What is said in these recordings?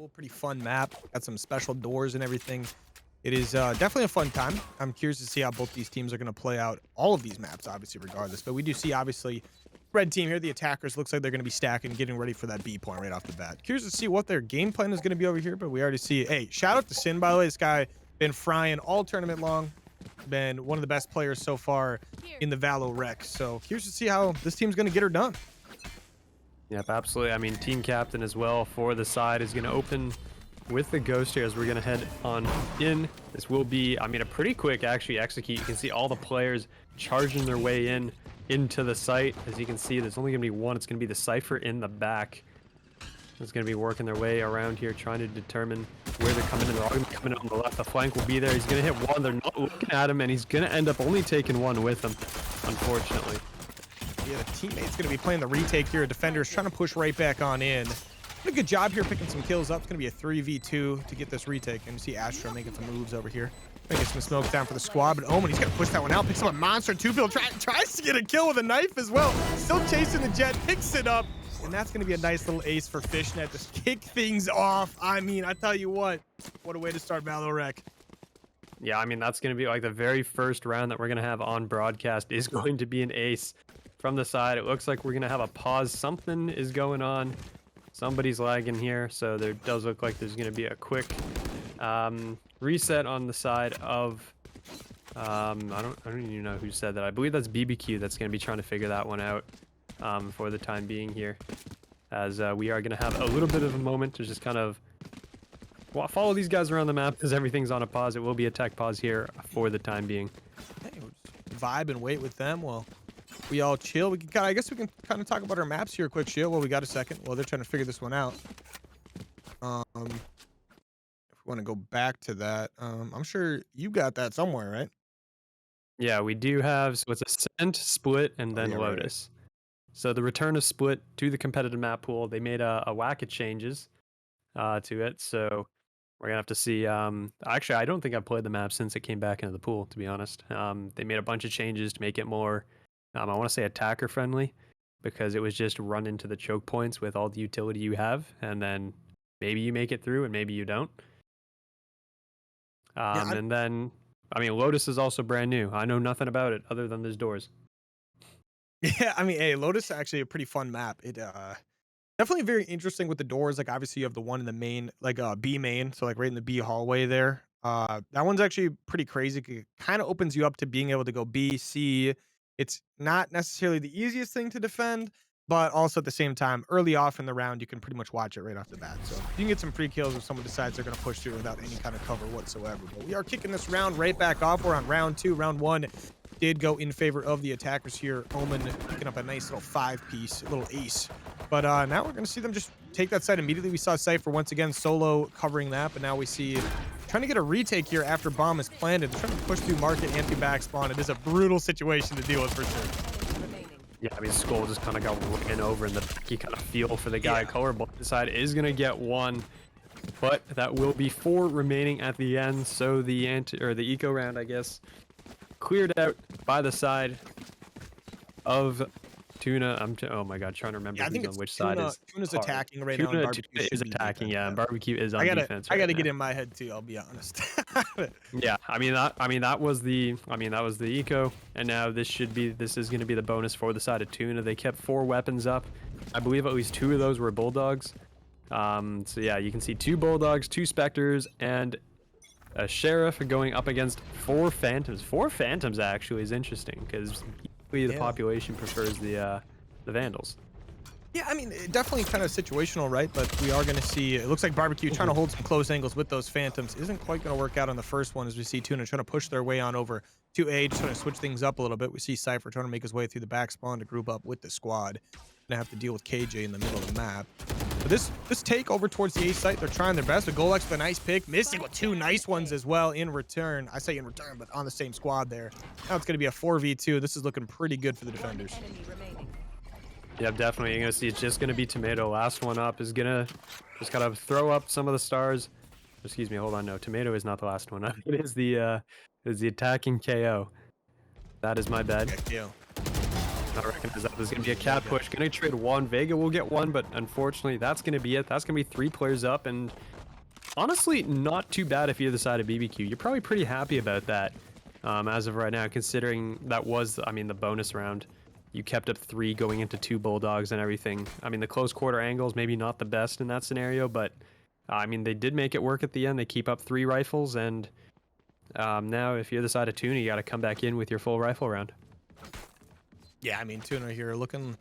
cool, pretty fun map. Got some special doors and everything. It is definitely a fun time. I'm curious to see how both these teams are going to play out all of these maps, obviously, regardless. But we do see, obviously, red team here, the attackers, looks like they're going to be stacking, getting ready for that B point right off the bat. Curious to see what their game plan is going to be over here, but we already see, hey, shout out to Sin, by the way. This guy been frying all tournament long. Been one of the best players so far in the ValoRec. So curious to see how this team's going to get her done. Yep, absolutely. I mean, team captain as well for the side is going to open with the ghost here as we're going to head on in. This will be, I mean, a pretty quick actually execute. You can see all the players charging their way in into the site. As you can see, there's only going to be one. It's going to be the Cypher in the back. It's going to be working their way around here, trying to determine where they're coming in. They're all going to be coming in on the left. The flank will be there. He's going to hit one. They're not looking at him, and he's going to end up only taking one with him, unfortunately. Yeah, the teammate's going to be playing the retake here. Defender's trying to push right back on in. Did a good job here picking some kills up. It's going to be a 3v2 to get this retake. And you see Astra making some moves over here. Gonna get some smokes down for the squad, but Omen, he's gonna push that one out. Picks up a monster 2-pill, tries to get a kill with a knife as well. Still chasing the jet, picks it up, and that's gonna be a nice little ace for Fishnet to kick things off. I mean, I tell you what a way to start ValoRec. Yeah, I mean, that's gonna be like the very first round that we're gonna have on broadcast is going to be an ace from the side. It looks like we're gonna have a pause. Something is going on. Somebody's lagging here, so there does look like there's gonna be a quick reset on the side of I don't even know who said that. I believe that's BBQ that's going to be trying to figure that one out for the time being here, as we are going to have a little bit of a moment to just kind of follow these guys around the map because everything's on a pause. It will be a tech pause here for the time being. Hey, we'll just vibe and wait with them while we all chill. We can I guess we can kind of talk about our maps here quick, chill. Well, we got a second. Well, they're trying to figure this one out. Want to go back to that. I'm sure you got that somewhere, right? Yeah, we do have, so it's Ascent, Split, and then Lotus. Right. So the return of Split to the competitive map pool, they made a whack of changes to it. So we're gonna have to see. Actually, I don't think I've played the map since it came back into the pool, to be honest. They made a bunch of changes to make it more, I want to say attacker friendly, because it was just run into the choke points with all the utility you have, and then maybe you make it through and maybe you don't. And then, I mean, Lotus is also brand new. I know nothing about it other than there's doors. Yeah, I mean, hey, Lotus is actually a pretty fun map. It definitely very interesting with the doors. Like, obviously, you have the one in the main, like B main, so like right in the B hallway there. That one's actually pretty crazy. It kind of opens you up to being able to go B, C. It's not necessarily the easiest thing to defend, but also at the same time, early off in the round, you can pretty much watch it right off the bat. So you can get some free kills if someone decides they're going to push through without any kind of cover whatsoever. But we are kicking this round right back off. We're on round 2. Round 1 did go in favor of the attackers here. Omen picking up a nice little 5-piece, little ace. But now we're going to see them just take that side immediately. We saw Cypher once again solo covering that, but now we see trying to get a retake here after bomb is planted. They're trying to push through market, anti-back spawn. It is a brutal situation to deal with for sure. Yeah, I mean, Skull just kind of got ran over in the back. You kind of feel for the guy. Colorblind side is going to get one, but that will be 4 remaining at the end. So the eco round, I guess, cleared out by the side of TUNA. Oh my god, trying to remember I think on which TUNA, side is TUNA's attacking right now. TUNA is attacking, yeah, and BBQ is on defense. I gotta get in my head too, I'll be honest. Yeah, that was the eco, and now this is gonna be the bonus for the side of TUNA. They kept 4 weapons up. I believe at least 2 of those were bulldogs. So yeah, you can see 2 bulldogs, 2 specters, and a sheriff going up against 4 phantoms. 4 phantoms actually is interesting because the population prefers the vandals. Yeah, I mean, definitely kind of situational, right? But we are going to see, it looks like BBQ trying to hold some close angles with those phantoms. Isn't quite going to work out on the first one, as we see TUNA trying to push their way on over to A, just trying to switch things up a little bit. We see Cypher trying to make his way through the back spawn to group up with the squad. Gonna have to deal with KJ in the middle of the map. But this take over towards the A site, they're trying their best. The Golex with a nice pick, missing with 2 nice ones as well in return. I say in return, but on the same squad there. Now it's gonna be a 4v2. This is looking pretty good for the defenders. Yeah, definitely. You're gonna see it's just gonna be Tomato. Last one up is gonna just kind of throw up some of the stars. Excuse me, hold on. No, Tomato is not the last one up. It is the attacking KO. That is my bad. Yeah, I recognize that. There's going to be a cat push. Going to trade 1. Vega will get 1, but unfortunately, that's going to be it. That's going to be 3 players up, and honestly not too bad if you're the side of BBQ. You're probably pretty happy about that as of right now, considering that was, I mean, the bonus round. You kept up 3 going into 2 bulldogs and everything. I mean, the close quarter angles maybe not the best in that scenario, but I mean, they did make it work at the end. They keep up 3 rifles, and now if you're the side of Tuna, you got to come back in with your full rifle round. Yeah, I mean, Tuna here looking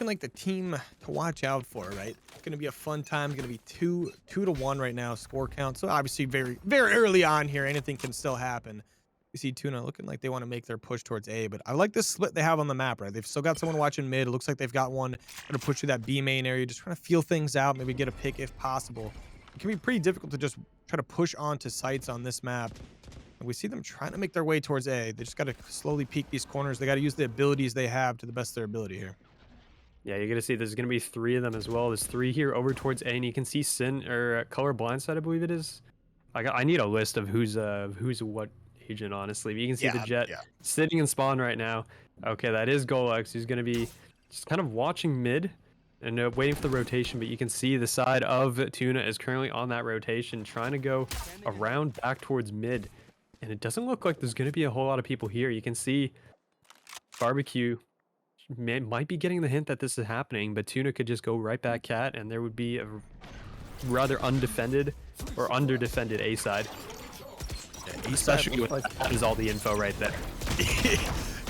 like the team to watch out for, right? It's going to be a fun time. Going to be 2-1 right now, score count. So obviously very, very early on here. Anything can still happen. You see Tuna looking like they want to make their push towards A, but I like this split they have on the map, right? They've still got someone watching mid. It looks like they've got one going to push through that B main area, just trying to feel things out, maybe get a pick if possible. It can be pretty difficult to just try to push onto sites on this map. And we see them trying to make their way towards A. They just got to slowly peek these corners. They got to use the abilities they have to the best of their ability here. Yeah, you're gonna see there's gonna be 3 of them as well. There's 3 here over towards A, and you can see Sin or Color Blindside, I believe it is. I need a list of who's what agent, honestly. But you can see the Jet sitting in spawn right now. Okay, that is Golex. He's gonna be just kind of watching mid and waiting for the rotation. But you can see the side of Tuna is currently on that rotation, trying to go around back towards mid. And it doesn't look like there's gonna be a whole lot of people here. You can see BBQ might be getting the hint that this is happening, but Tuna could just go right back cat, and there would be a rather undefended or under-defended A side. Yeah, Especially with that is all the info right there.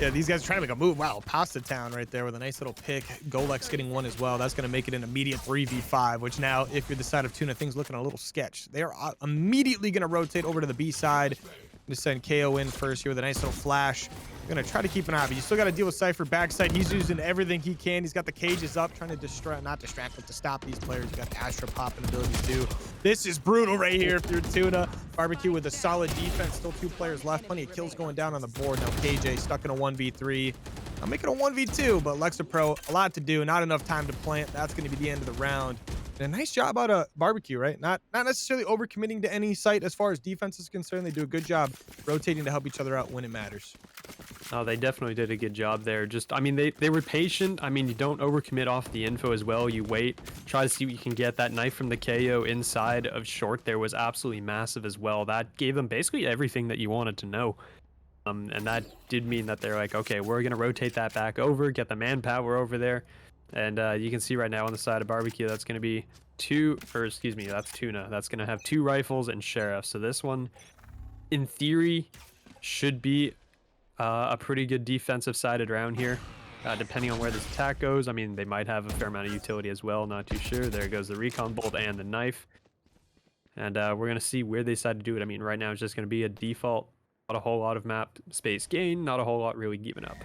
Yeah, these guys are trying to make a move. Wow, Pasta Town right there with a nice little pick. Golex getting one as well. That's going to make it an immediate 3v5, which now, if you're the side of Tuna, things looking a little sketch. They are immediately going to rotate over to the B side. Going to send KO in first here with a nice little flash. Gonna try to keep an eye, but you still got to deal with Cypher backside. He's using everything he can. He's got the cages up, trying to not distract, but to stop these players. You got Astra popping abilities too. This is brutal right here if you're Tuna. BBQ with a solid defense. Still 2 players left. Plenty of kills going down on the board. Now KJ stuck in a 1v3. I'll make it a 1v2, but Lexapro, a lot to do. Not enough time to plant. That's going to be the end of the round. And a nice job out of BBQ, right? Not necessarily overcommitting to any site as far as defense is concerned. They do a good job rotating to help each other out when it matters. Oh, they definitely did a good job there. Just, I mean, they were patient. I mean, you don't overcommit off the info as well. You wait, try to see what you can get. That knife from the KO inside of short there was absolutely massive as well. That gave them basically everything that you wanted to know. And that did mean that they're like, okay, we're going to rotate that back over, get the manpower over there. And you can see right now on the side of BBQ, that's going to be that's Tuna. That's going to have 2 rifles and Sheriff. So this one, in theory, should be a pretty good defensive sided round here, depending on where this attack goes. I mean, they might have a fair amount of utility as well. Not too sure. There goes the recon bolt and the knife. And we're going to see where they decide to do it. I mean, right now it's just going to be a default, not a whole lot of map space gain, not a whole lot really given up.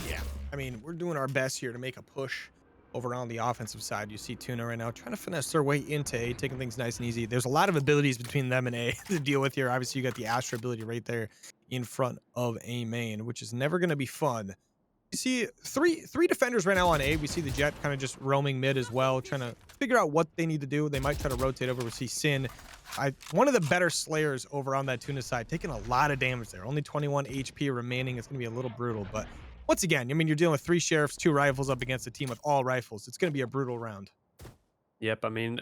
Yeah, I mean, we're doing our best here to make a push over on the offensive side. You see Tuna right now trying to finesse their way into A, taking things nice and easy. There's a lot of abilities between them and A to deal with here. Obviously, you got the Astra ability right there in front of A main, which is never going to be fun. You see three defenders right now on A. We see the Jet kind of just roaming mid as well, trying to figure out what they need to do. They might try to rotate over. We see Sin, one of the better slayers over on that Tuna side, taking a lot of damage there. Only 21 HP remaining. It's going to be a little brutal, but once again, I mean, you're dealing with 3 sheriffs, 2 rifles up against a team with all rifles. It's going to be a brutal round. Yep, I mean,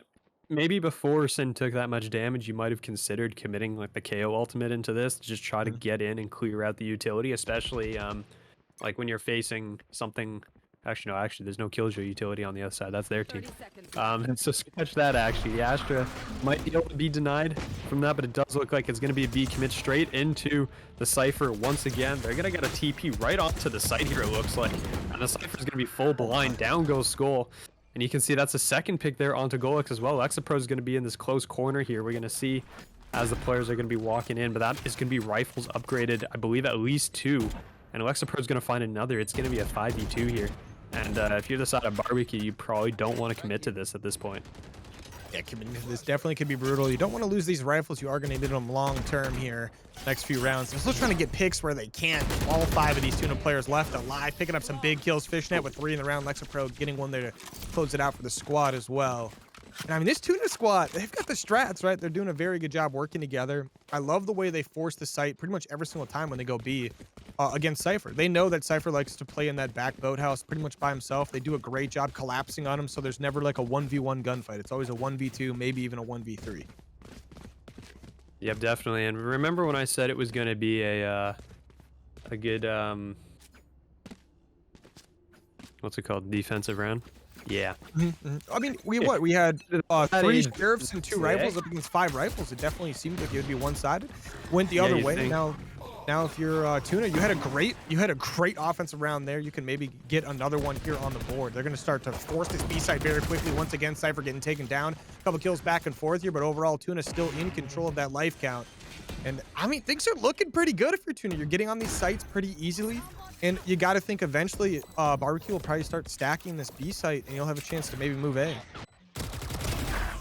maybe before Sin took that much damage, you might have considered committing like the KO ultimate into this to just try to get in and clear out the utility, especially like when you're facing something. Actually, no, there's no Killjoy utility on the other side. That's their team. And so scratch that, actually. The Astra might be able to be denied from that, but it does look like it's going to be a B commit straight into the Cypher once again. They're going to get a TP right onto the site here, it looks like. And the Cypher's going to be full blind. Down goes Skull. And you can see that's a second pick there onto Golex as well. Lexapro is going to be in this close corner here. We're going to see as the players are going to be walking in, but that is going to be rifles upgraded, I believe, at least 2. And Lexapro is going to find another. It's going to be a 5v2 here. And if you're the side of BBQ, you probably don't want to commit to this at this point. Yeah, this definitely could be brutal. You don't want to lose these rifles. You are going to need them long term here. Next few rounds. They're still trying to get picks where they can't. All 5 of these Tuna players left alive, picking up some big kills. Fishnet with 3 in the round. Lexapro getting one there to close it out for the squad as well. And I mean, this Tuna squad, they've got the strats, right? They're doing a very good job working together. I love the way they force the site pretty much every single time when they go B. against Cypher. They know that Cypher likes to play in that back boathouse pretty much by himself. They do a great job collapsing on him, so there's never like a 1v1 gunfight. It's always a 1v2, maybe even a 1v3. Yep, definitely. And remember when I said it was going to be a good what's it called? Defensive round? Yeah. I mean, we had That 3 is sheriffs and 2 rifles up against 5 rifles. It definitely seemed like it would be one-sided. Went the other you way. think. Now if you're Tuna, you had a great offensive round there. You can maybe get another one here on the board. They're going to start to force this B side very quickly. Once again, Cypher getting taken down. A couple kills back and forth here, but overall, Tuna's still in control of that life count. And I mean, things are looking pretty good if you're Tuna. You're getting on these sites pretty easily. And you got to think eventually BBQ will probably start stacking this B site and you'll have a chance to maybe move A.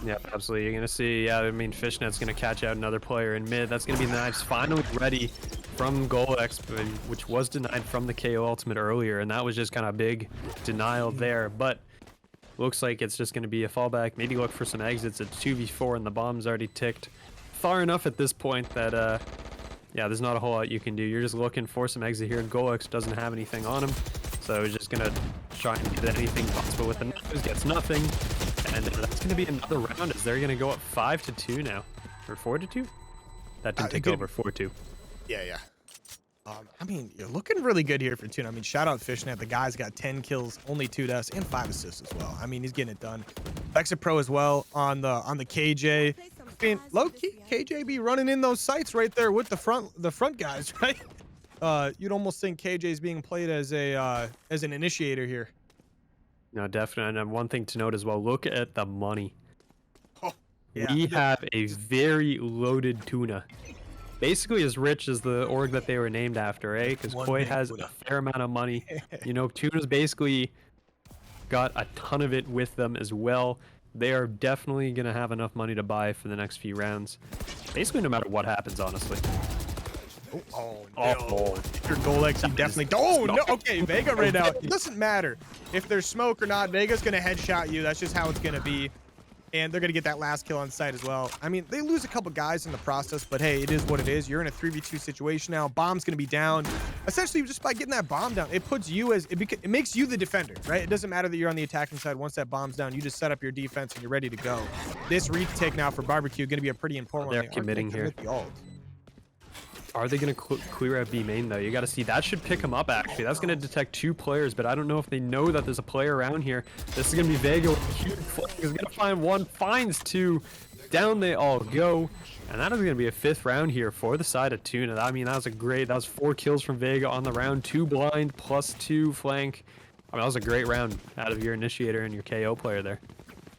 Yeah, absolutely. You're going to see, yeah, I mean, Fishnet's going to catch out another player in mid. That's going to be the knives finally ready from GoalX, which was denied from the KO Ultimate earlier. And that was just kind of a big denial there. But looks like it's just going to be a fallback. Maybe look for some exits at 2v4 and the bomb's already ticked far enough at this point that, yeah, there's not a whole lot you can do. You're just looking for some exit here. GoalX doesn't have anything on him. So he's just going to try and get anything possible with the knives. Gets nothing. And that's going to be another round as they're going to go up 5-2 now. Or 4-2? That didn't take over. 4-2. Yeah. I mean, you're looking really good here for Tuna. I mean, shout out Fishnet. The guy's got 10 kills, only 2 deaths, and 5 assists as well. I mean, he's getting it done. Exit Pro as well on the KJ. I mean, low key, KJ be running in those sites right there with the front guys, right? You'd almost think KJ's being played as an initiator here. No, definitely. And one thing to note as well, look at the money. Oh, yeah. We have a very loaded Tuna. Basically as rich as the org that they were named after, eh? Because Koi has a fair amount of money. You know, Tuna's basically got a ton of it with them as well. They are definitely going to have enough money to buy for the next few rounds. Basically no matter what happens, honestly. Oh, no. Oh. If you're GoalX, you definitely... Oh, no. Okay, Vega right now. It doesn't matter if there's smoke or not. Vega's going to headshot you. That's just how it's going to be. And they're going to get that last kill on site as well. I mean, they lose a couple guys in the process, but hey, it is what it is. You're in a 3v2 situation now. Bomb's going to be down. Essentially, just by getting that bomb down, it puts you as... It makes you the defender, right? It doesn't matter that you're on the attacking side. Once that bomb's down, you just set up your defense and you're ready to go. This retake now for BBQ going to be a pretty important one. They're committing here. The ult. Are they going to clear out B main, though? You got to see. That should pick them up, actually. That's going to detect 2 players, but I don't know if they know that there's a player around here. This is going to be Vega with a huge flank. He's going to find 1, finds 2. Down they all go. And that is going to be a 5th round here for the side of Tuna. I mean, that was 4 kills from Vega on the round. 2 blind, plus 2 flank. I mean, that was a great round out of your initiator and your KO player there.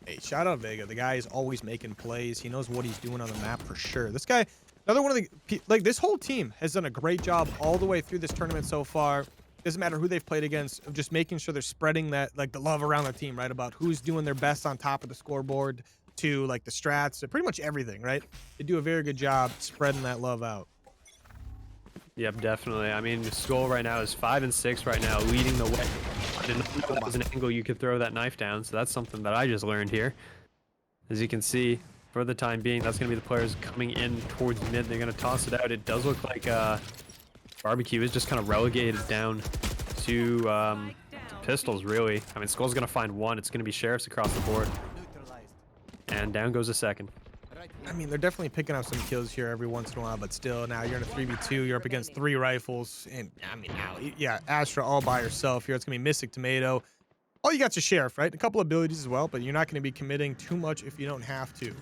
Hey, shout out Vega. The guy is always making plays. He knows what he's doing on the map for sure. This guy... Another one of the, like, this whole team has done a great job all the way through this tournament so far. Doesn't matter who they've played against, of just making sure they're spreading that, like, the love around the team, right? About who's doing their best on top of the scoreboard to, like, the strats, to pretty much everything, right? They do a very good job spreading that love out. Yep, definitely. I mean, Skull right now is 5 and 6 right now, leading the way. I didn't know that was an angle you could throw that knife down, so that's something that I just learned here. As you can see, for the time being, that's going to be the players coming in towards mid. They're going to toss it out. It does look like BBQ is just kind of relegated down to pistols, really. I mean, Skull's going to find 1. It's going to be Sheriffs across the board. And down goes a 2nd. I mean, they're definitely picking up some kills here every once in a while, but still, now you're in a 3v2. You're up against 3 rifles. And, I mean, now, yeah, Astra all by herself here. It's going to be Mystic Tomato. All you got's a Sheriff, right? A couple abilities as well, but you're not going to be committing too much if you don't have to.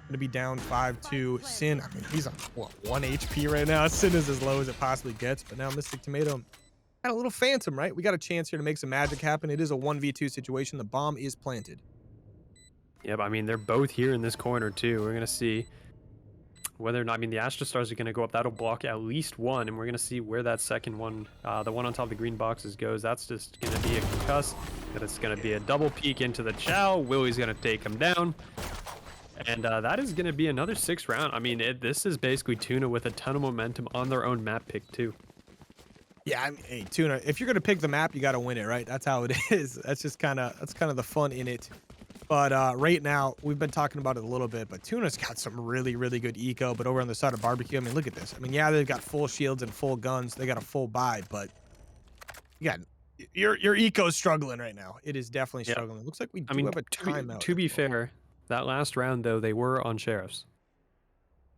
Going to be down 5-2. Sin, I mean, he's on, what, 1 HP right now. Sin is as low as it possibly gets, but now Mystic Tomato got a little Phantom, right? We got a chance here to make some magic happen. It is a 1v2 situation. The bomb is planted. Yep, I mean, they're both here in this corner, too. We're going to see whether or not, I mean, the Astra Stars are going to go up. That'll block at least 1, and we're going to see where that second one, the one on top of the green boxes goes. That's just going to be a concuss. It's going to be a double peek into the Chow. Willie's going to take him down. And that is going to be another 6th round. I mean, this is basically Tuna with a ton of momentum on their own map pick, too. Yeah, I mean, hey, Tuna, if you're going to pick the map, you got to win it, right? That's how it is. That's kind of the fun in it. But right now, we've been talking about it a little bit, but Tuna's got some really, really good eco. But over on the side of barbecue, I mean, look at this. I mean, yeah, they've got full shields and full guns. They got a full buy, but yeah, your eco's struggling right now. It is definitely Yeah. struggling. It looks like we I do mean, have a timeout to at be the moment. fair, that last round though they were on sheriffs.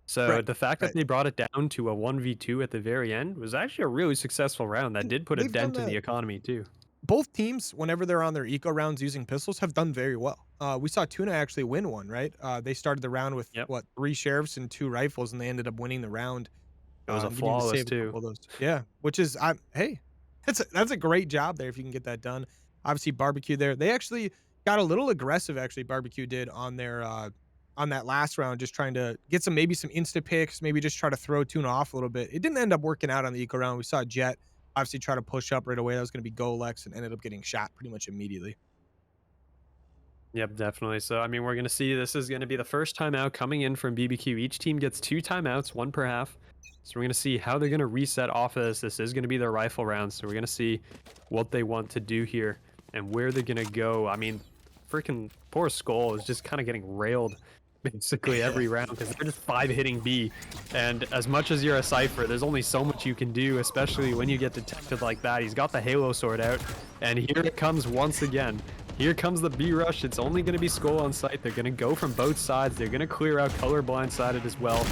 So Right, the fact that right. they brought it down to a 1v2 at the very end was actually a really successful round that And did put a they've done dent in the that. economy too. Both teams, whenever they're on their eco rounds using pistols, have done very well. We saw Tuna actually win one, right? They started the round with Yep. what, 3 sheriffs and 2 rifles, and they ended up winning the round. It was a Getting to flawless save a too. couple of those. Yeah, which is hey, that's a great job there if you can get that done. Obviously, barbecue there. They actually got a little aggressive. Actually, barbecue did on that last round, just trying to get some insta picks, maybe just try to throw Tuna off a little bit. It didn't end up working out on the eco round. We saw Jet obviously try to push up right away. That was going to be Golex and ended up getting shot pretty much immediately. Yep, definitely. So, I mean, we're going to see this is going to be the first timeout coming in from BBQ. Each team gets 2 timeouts, one per half. So, we're going to see how they're going to reset off of this. This is going to be their rifle round. So, we're going to see what they want to do here and where they're going to go. I mean, freaking poor Skull is just kind of getting railed basically Yeah. every round because they're just 5 hitting B. And as much as you're a Cypher, there's only so much you can do, especially when you get detected like that. He's got the Halo sword out, and here it comes once again. Here comes the B rush. It's only going to be Skull on site. They're going to go from both sides. They're going to clear out colorblind sided as well.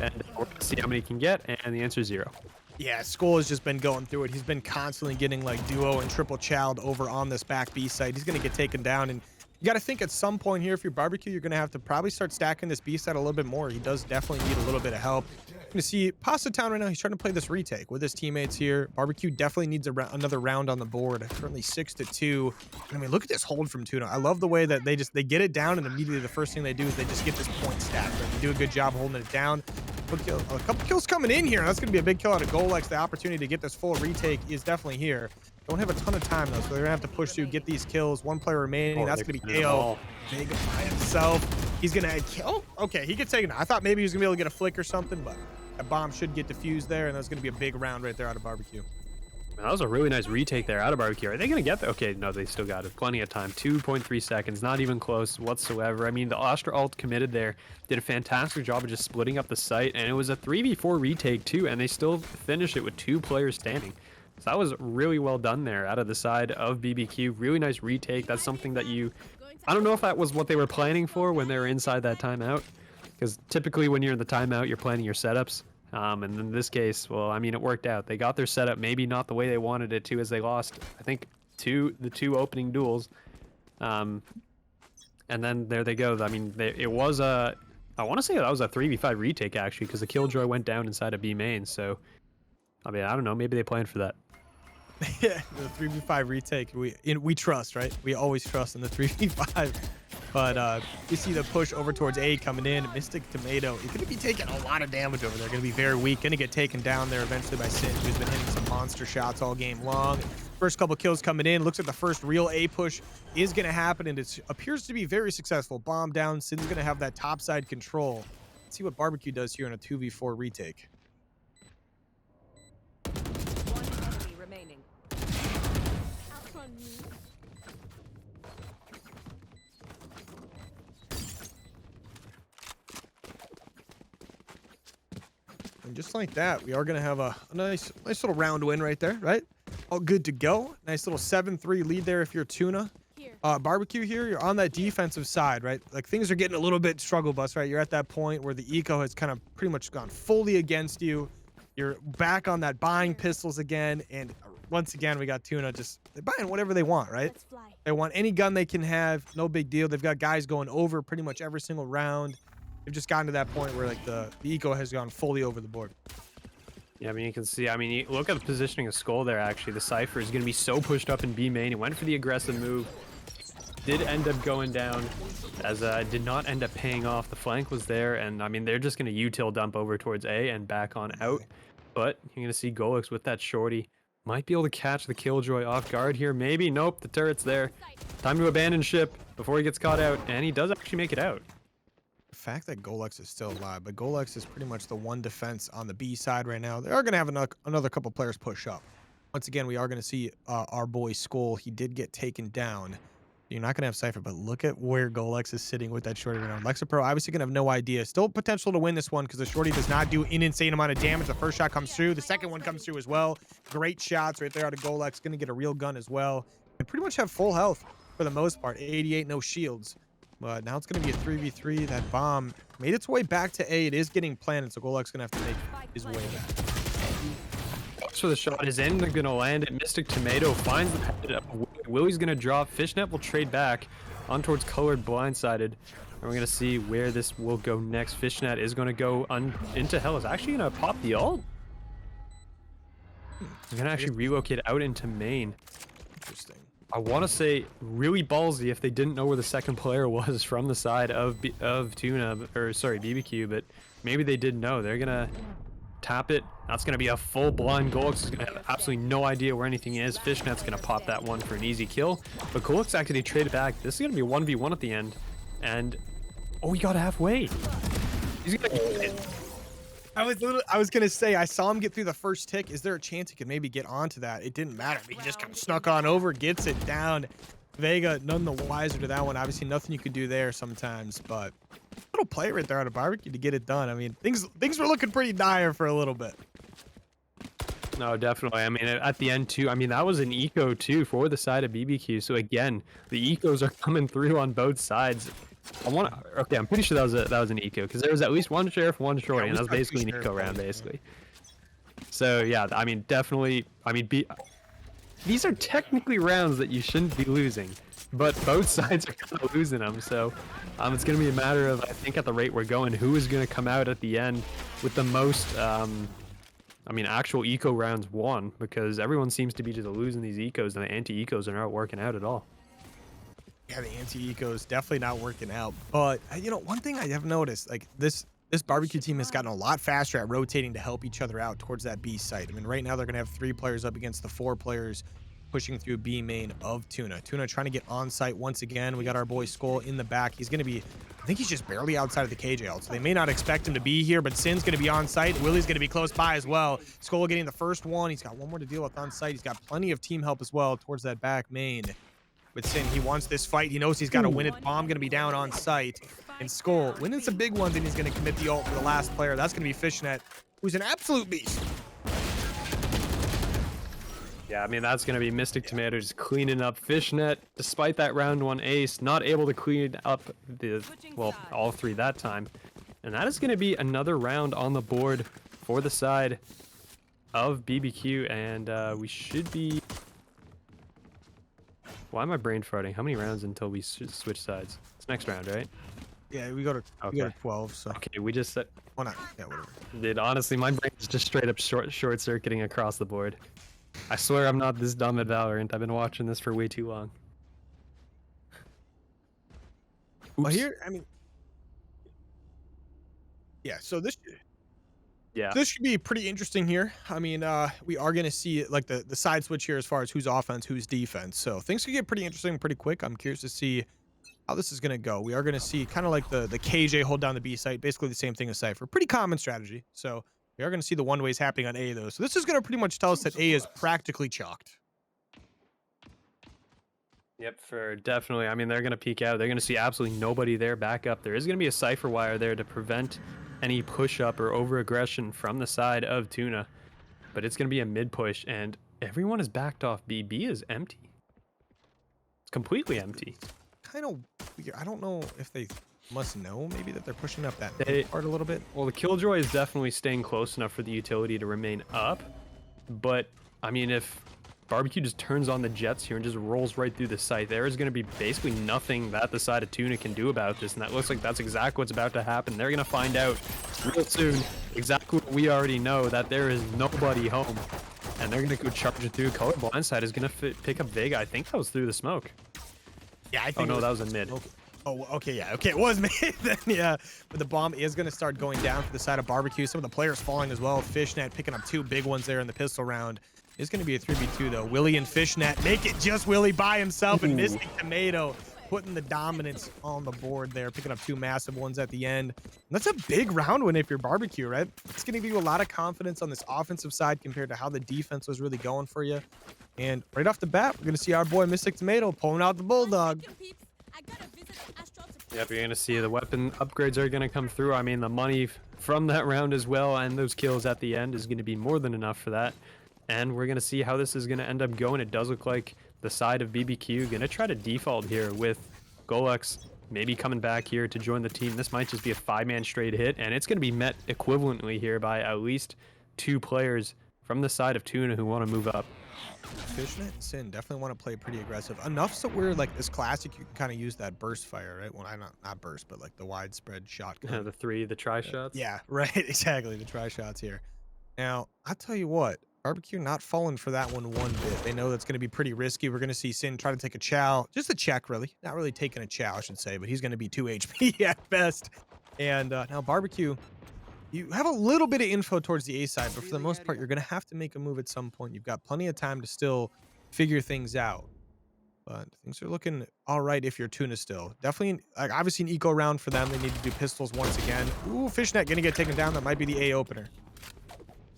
And we're going to see how many he can get. And the answer is 0. Yeah, Skull has just been going through it. He's been constantly getting like duo and triple child over on this back B site. He's going to get taken down. And you got to think at some point here, if you're barbecue, you're going to have to probably start stacking this B side a little bit more. He does definitely need a little bit of help. You see Pasta Town right now. He's trying to play this retake with his teammates here. Barbecue definitely needs another round on the board. Currently 6-2. I mean, look at this hold from Tuna. I love the way that they get it down, and immediately the first thing they do is they just get this point stack. Right? They do a good job holding it down. A couple kills coming in here. That's going to be a big kill out of Golex. The opportunity to get this full retake is definitely here. Don't have a ton of time though, so they're gonna have to push through, get these kills. One player remaining. Oh, That's they gonna cleared be them KO. all. Big by himself. He's gonna kill. Okay, he gets taken out. I thought maybe he was gonna be able to get a flick or something, but a bomb should get defused there, and that's gonna be a big round right there out of barbecue. Man, that was a really nice retake there out of barbecue. Are they going to get that? Okay, no, they still got it. Plenty of time. 2.3 seconds. Not even close whatsoever. I mean, the Astra ult committed there did a fantastic job of just splitting up the site, and it was a 3v4 retake too, and they still finished it with 2 players standing. So that was really well done there out of the side of BBQ. Really nice retake. That's something that I don't know if that was what they were planning for when they were inside that timeout, because typically when you're in the timeout, you're planning your setups. And in this case, well, I mean, it worked out. They got their setup, maybe not the way they wanted it to, as they lost, I think, the two opening duels. And then there they go. I mean, it was I want to say that was a 3v5 retake, actually, because the Killjoy went down inside of B main. So, I mean, I don't know. Maybe they planned for that. Yeah, the 3v5 retake. We trust, right? We always trust in the 3v5. But you see the push over towards A coming in. Mystic Tomato is going to be taking a lot of damage over there. Going to be very weak. Going to get taken down there eventually by Sin, who's been hitting some monster shots all game long. First couple kills coming in. Looks like the first real A push is going to happen, and it appears to be very successful. Bomb down. Sin's going to have that top side control. Let's see what Barbecue does here in a 2v4 retake. One enemy remaining. And just like that, we are going to have a nice little round win right there, right? All good to go. Nice little 7-3 lead there if you're Tuna. Barbecue here, you're on that defensive side, right? Like things are getting a little bit struggle bus, right? You're at that point where the eco has kind of pretty much gone fully against you. You're back on that buying pistols again. And once again, we got Tuna just they're buying whatever they want, right? They want any gun they can have. No big deal. They've got guys going over pretty much every single round. They've just gotten to that point where like the eco has gone fully over the board. Yeah, I mean, you can see, I mean, you look at the positioning of Skull there, actually. The Cypher is going to be so pushed up in B main. He went for the aggressive move. Did end up going down, as did not end up paying off. The flank was there, and I mean, they're just going to util dump over towards A and back on out. But you're going to see Golex with that shorty. Might be able to catch the Killjoy off guard here. Maybe. Nope, the turret's there. Time to abandon ship before he gets caught out, and he does actually make it out. The fact that Golex is still alive, but Golex is pretty much the one defense on the B side right now. They are going to have another couple players push up. Once again, we are going to see our boy Skull. He did get taken down. You're not gonna have Cypher, but look at where Golex is sitting with that shorty right now. Lexapro obviously gonna have no idea. Still potential to win this one because the shorty does not do an insane amount of damage. The first shot comes through, the second one comes through as well. Great shots right there out of Golex. Gonna get a real gun as well. And pretty much have full health for the most part. 88, no shields. But now it's gonna be a 3v3. That bomb made its way back to A. It is getting planted, so Golex gonna have to make his way back. So the shot is in. They're going to land it. Mystic Tomato finds the head. Willie's going to drop. Fishnet will trade back on towards Colored Blindsided. And we're going to see where this will go next. Fishnet is going to go into Hell. Is actually going to pop the ult. He's going to actually relocate out into main. Interesting. I want to say really ballsy if they didn't know where the second player was from the side of TUNA, or sorry, BBQ, but maybe they did know. They're going to tap it. That's going to be a full blind. Golix is going to have absolutely no idea where anything is. Fishnet's going to pop that one for an easy kill. But Golix actually traded back. This is going to be a 1v1 at the end. And, oh, he got halfway. He's going to get it. I was gonna say I saw him get through the first tick. Is there a chance he could maybe get onto that? It didn't matter. He just kind of snuck on over, gets it down. Vega none the wiser to that one. Obviously, nothing you could do there sometimes, but little play right there out of BBQ to get it done. I mean, things were looking pretty dire for a little bit. No, definitely. I mean, at the end too. I mean, that was an eco too for the side of BBQ. So again, the ecos are coming through on both sides. Okay, I'm pretty sure that was an eco because there was at least one sheriff, one shorty, and that was basically an eco round, basically. So yeah, I mean, definitely. I mean, these are technically rounds that you shouldn't be losing, but both sides are kind of losing them. So it's going to be a matter of, I think, at the rate we're going, who is going to come out at the end with the most. I mean, actual eco rounds won because everyone seems to be just losing these ecos, and the anti-ecos are not working out at all. Yeah, the anti-eco is definitely not working out. But you know, one thing I have noticed, like this BBQ team has gotten a lot faster at rotating to help each other out towards that B site. I mean, right now they're gonna have 3 players up against the 4 players pushing through B main of TUNA. TUNA trying to get on site once again. We got our boy Skull in the back. He's gonna be, I think he's just barely outside of the KJ ult, so they may not expect him to be here, but Sin's gonna be on site. Willie's gonna be close by as well. Skull getting the first one. He's got one more to deal with on site. He's got plenty of team help as well towards that back main. With Sin, he wants this fight. He knows he's got to win it. Bomb going to be down on site. And Skull, winning some big ones, and he's going to commit the ult for the last player. That's going to be Fishnet, who's an absolute beast. Yeah, I mean, that's going to be Mystic Tomato just cleaning up Fishnet. Despite that round 1 ace, not able to clean up all 3 that time. And that is going to be another round on the board for the side of BBQ. And we should be... Why am I brain farting? How many rounds until we switch sides? It's next round, right? Yeah, we go to 12, so... Okay, we just set... Why not? Yeah, whatever. Dude, honestly, my brain is just straight up short-circuiting across the board. I swear I'm not this dumb at Valorant. I've been watching this for way too long. Well, here, I mean... Yeah, so this... Yeah. This should be pretty interesting here. I mean, we are going to see like the side switch here as far as who's offense, who's defense. So things could get pretty interesting pretty quick. I'm curious to see how this is going to go. We are going to see kind of like the KJ hold down the B site, basically the same thing as Cypher. Pretty common strategy. So we are going to see the one ways happening on A though. So this is going to pretty much tell us that A is practically chalked. Yep, for definitely. I mean, they're going to peek out. They're going to see absolutely nobody there back up. There is going to be a Cypher wire there to prevent any push-up or over-aggression from the side of TUNA. But it's going to be a mid-push, and everyone is backed off. B is empty. It's completely empty. Kind of weird. I don't know if they must know maybe that they're pushing up that part a little bit. Well, the Killjoy is definitely staying close enough for the utility to remain up. But, I mean, if BBQ just turns on the jets here and just rolls right through the site, there is going to be basically nothing that the side of TUNA can do about this, and that looks like that's exactly what's about to happen. They're going to find out real soon exactly what we already know, that there is nobody home, and they're going to go charging through. Color Blindside is going to pick up Vega. I think that was through the smoke. Yeah, I think. Oh no, that was a mid. Okay. Oh, okay, yeah, okay, it was mid then, yeah. But the bomb is going to start going down for the side of BBQ. Some of the players falling as well. Fishnet picking up 2 big ones there in the pistol round. It's going to be a 3v2 though. Willie and Fishnet make it just Willie by himself, and Mystic Tomato putting the dominance on the board there, picking up 2 massive ones at the end. And that's a big round win if you're BBQ, right? It's going to give you a lot of confidence on this offensive side compared to how the defense was really going for you. And right off the bat, we're going to see our boy Mystic Tomato pulling out the Bulldog. Yep, you're going to see the weapon upgrades are going to come through. I mean, the money from that round as well and those kills at the end is going to be more than enough for that. And we're going to see how this is going to end up going. It does look like the side of BBQ going to try to default here with Golex maybe coming back here to join the team. This might just be a 5-man straight hit, and it's going to be met equivalently here by at least 2 players from the side of Tuna who want to move up. Fishnet and Sin definitely want to play pretty aggressive. Enough so where like this classic, you can kind of use that burst fire, right? Well, not burst, but like the widespread shotgun. The try shots. Yeah, right. Exactly. The try shots here. Now, I'll tell you what, BBQ not falling for that one bit. They know that's going to be pretty risky. We're going to see Sin try to take a chow, just a check, really. Not really taking a chow, I should say, but he's going to be 2 HP at best. And now BBQ, you have a little bit of info towards the A side, but for the most part, you're going to have to make a move at some point. You've got plenty of time to still figure things out. But things are looking all right if you're Tuna still. Definitely, like obviously an eco round for them. They need to do pistols once again. Ooh, Fishnet going to get taken down. That might be the A opener.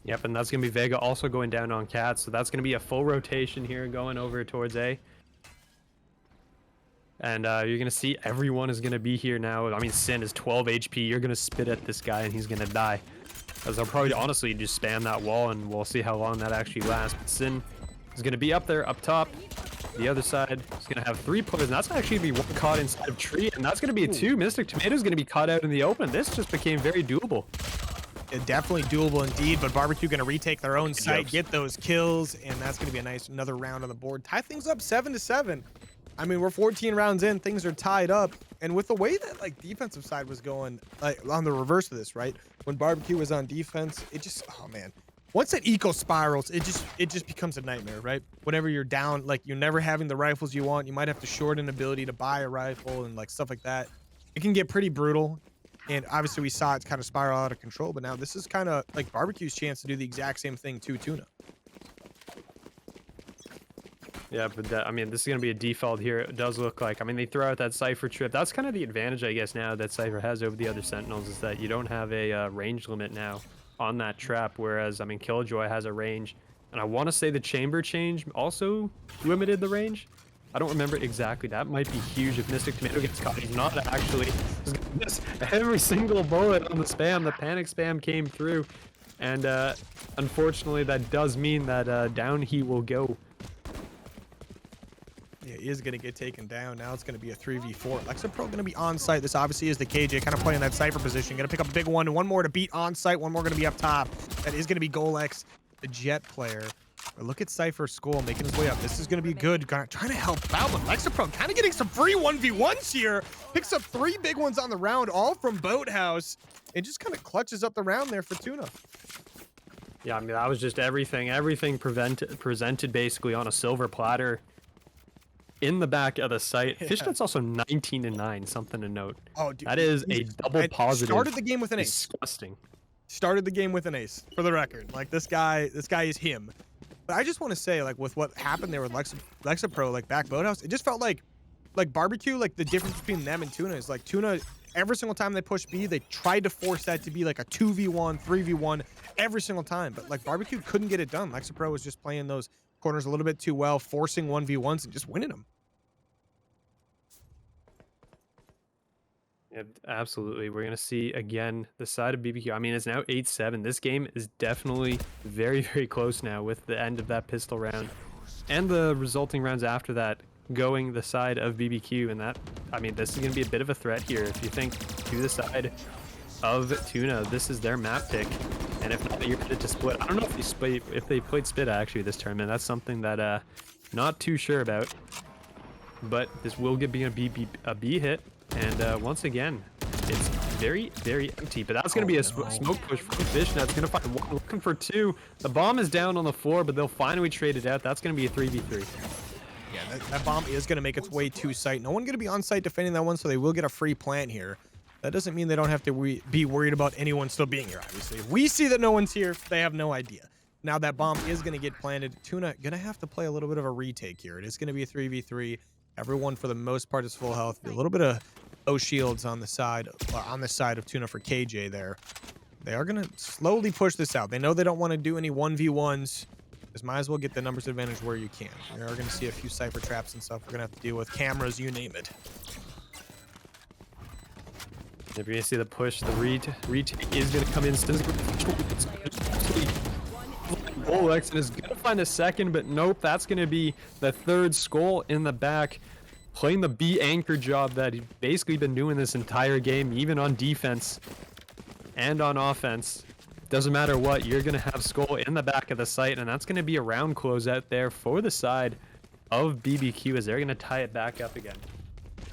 Yep, and that's going to be Vega also going down on Cat, so that's going to be a full rotation here going over towards A. And you're going to see everyone is going to be here now. I mean, Sin is 12 HP. You're going to spit at this guy, and he's going to die. As they'll probably honestly just spam that wall, and we'll see how long that actually lasts. But Sin is going to be up there, up top. The other side is going to have 3 players, and that's actually going to be 1 caught inside of tree, and that's going to be a 2. Mystic Tomato is going to be caught out in the open. This just became very doable. Definitely doable indeed, but BBQ going to retake their own site, get those kills, and that's going to be a nice another round on the board. Tie things up 7-7. I mean, we're 14 rounds in, things are tied up, and with the way that like defensive side was going, like on the reverse of this, right? When BBQ was on defense, it just, oh man, once that eco spirals, it just becomes a nightmare, right? Whenever you're down, like you're never having the rifles you want, you might have to short an ability to buy a rifle and like stuff like that. It can get pretty brutal. And obviously we saw it kind of spiral out of control, but now this is kind of like BBQ's chance to do the exact same thing to Tuna. Yeah, but I mean, this is going to be a default here. It does look like, I mean, they throw out that Cypher trip. That's kind of the advantage, I guess, now that Cypher has over the other Sentinels is that you don't have a range limit now on that trap, whereas, I mean, Killjoy has a range. And I want to say the chamber change also limited the range. I don't remember exactly. That might be huge if Mystic Tomato gets caught. He's not actually. Just every single bullet on the spam, the panic spam came through. And unfortunately, that does mean that down he will go. Yeah, he is going to get taken down. Now it's going to be a 3v4. Lexapro going to be on site. This obviously is the KJ kind of playing that Cypher position. Going to pick up a big one. And one more to beat on site. One more going to be up top. That is going to be Golex, the Jet player. But look at Cypher's skull making his way up. This is going to be good. Trying to help out, but Lexapro kind of getting some free 1v1s here. Picks up 3 big ones on the round, all from Boathouse. And just kind of clutches up the round there for Tuna. Yeah, I mean, that was just everything presented basically on a silver platter in the back of the site. Yeah. Fishnet's also 19-9, something to note. Oh, dude, that is a double positive. Started the game with an ace. Disgusting. Started the game with an ace, for the record. Like, this guy is him. But I just want to say, like, with what happened there with Lexapro, like, back Boathouse, it just felt like BBQ, like, the difference between them and Tuna is, like, Tuna, every single time they push B, they tried to force that to be, like, a 2v1, 3v1, every single time. But, like, BBQ couldn't get it done. Lexapro was just playing those corners a little bit too well, forcing 1v1s and just winning them. Yeah, absolutely. We're going to see, again, the side of BBQ. I mean, it's now 8-7. This game is definitely very, very close now with the end of that pistol round and the resulting rounds after that going the side of BBQ. And that, I mean, this is going to be a bit of a threat here. If you think to the side of Tuna, this is their map pick. And if not, you're headed to split. I don't know if they played split actually this tournament. That's something that not too sure about. But this will be a B hit. And once again, it's very, very empty. But that's going to be a smoke push from Fish. That's going to find one, looking for 2. The bomb is down on the floor, but they'll finally trade it out. That's going to be a 3v3. Yeah, that bomb is going to make its way to site. No one going to be on site defending that one, so they will get a free plant here. That doesn't mean they don't have to be worried about anyone still being here, obviously. If we see that no one's here, they have no idea. Now that bomb is going to get planted. Tuna going to have to play a little bit of a retake here. It is going to be a 3v3. Everyone, for the most part, is full health. A little bit of shields on the side of Tuna for KJ there. They are going to slowly push this out. They know they don't want to do any 1v1s. Just might as well get the numbers advantage where you can. You're going to see a few cypher traps and stuff. We're going to have to deal with cameras, you name it. If you're gonna see the push, the retake is gonna come in. ValoRec is gonna find a second, but nope, that's gonna be the third skull in the back, playing the B anchor job that he's basically been doing this entire game, even on defense and on offense. Doesn't matter what, you're gonna have skull in the back of the site, and that's gonna be a round close out there for the side of BBQ as they're gonna tie it back up again.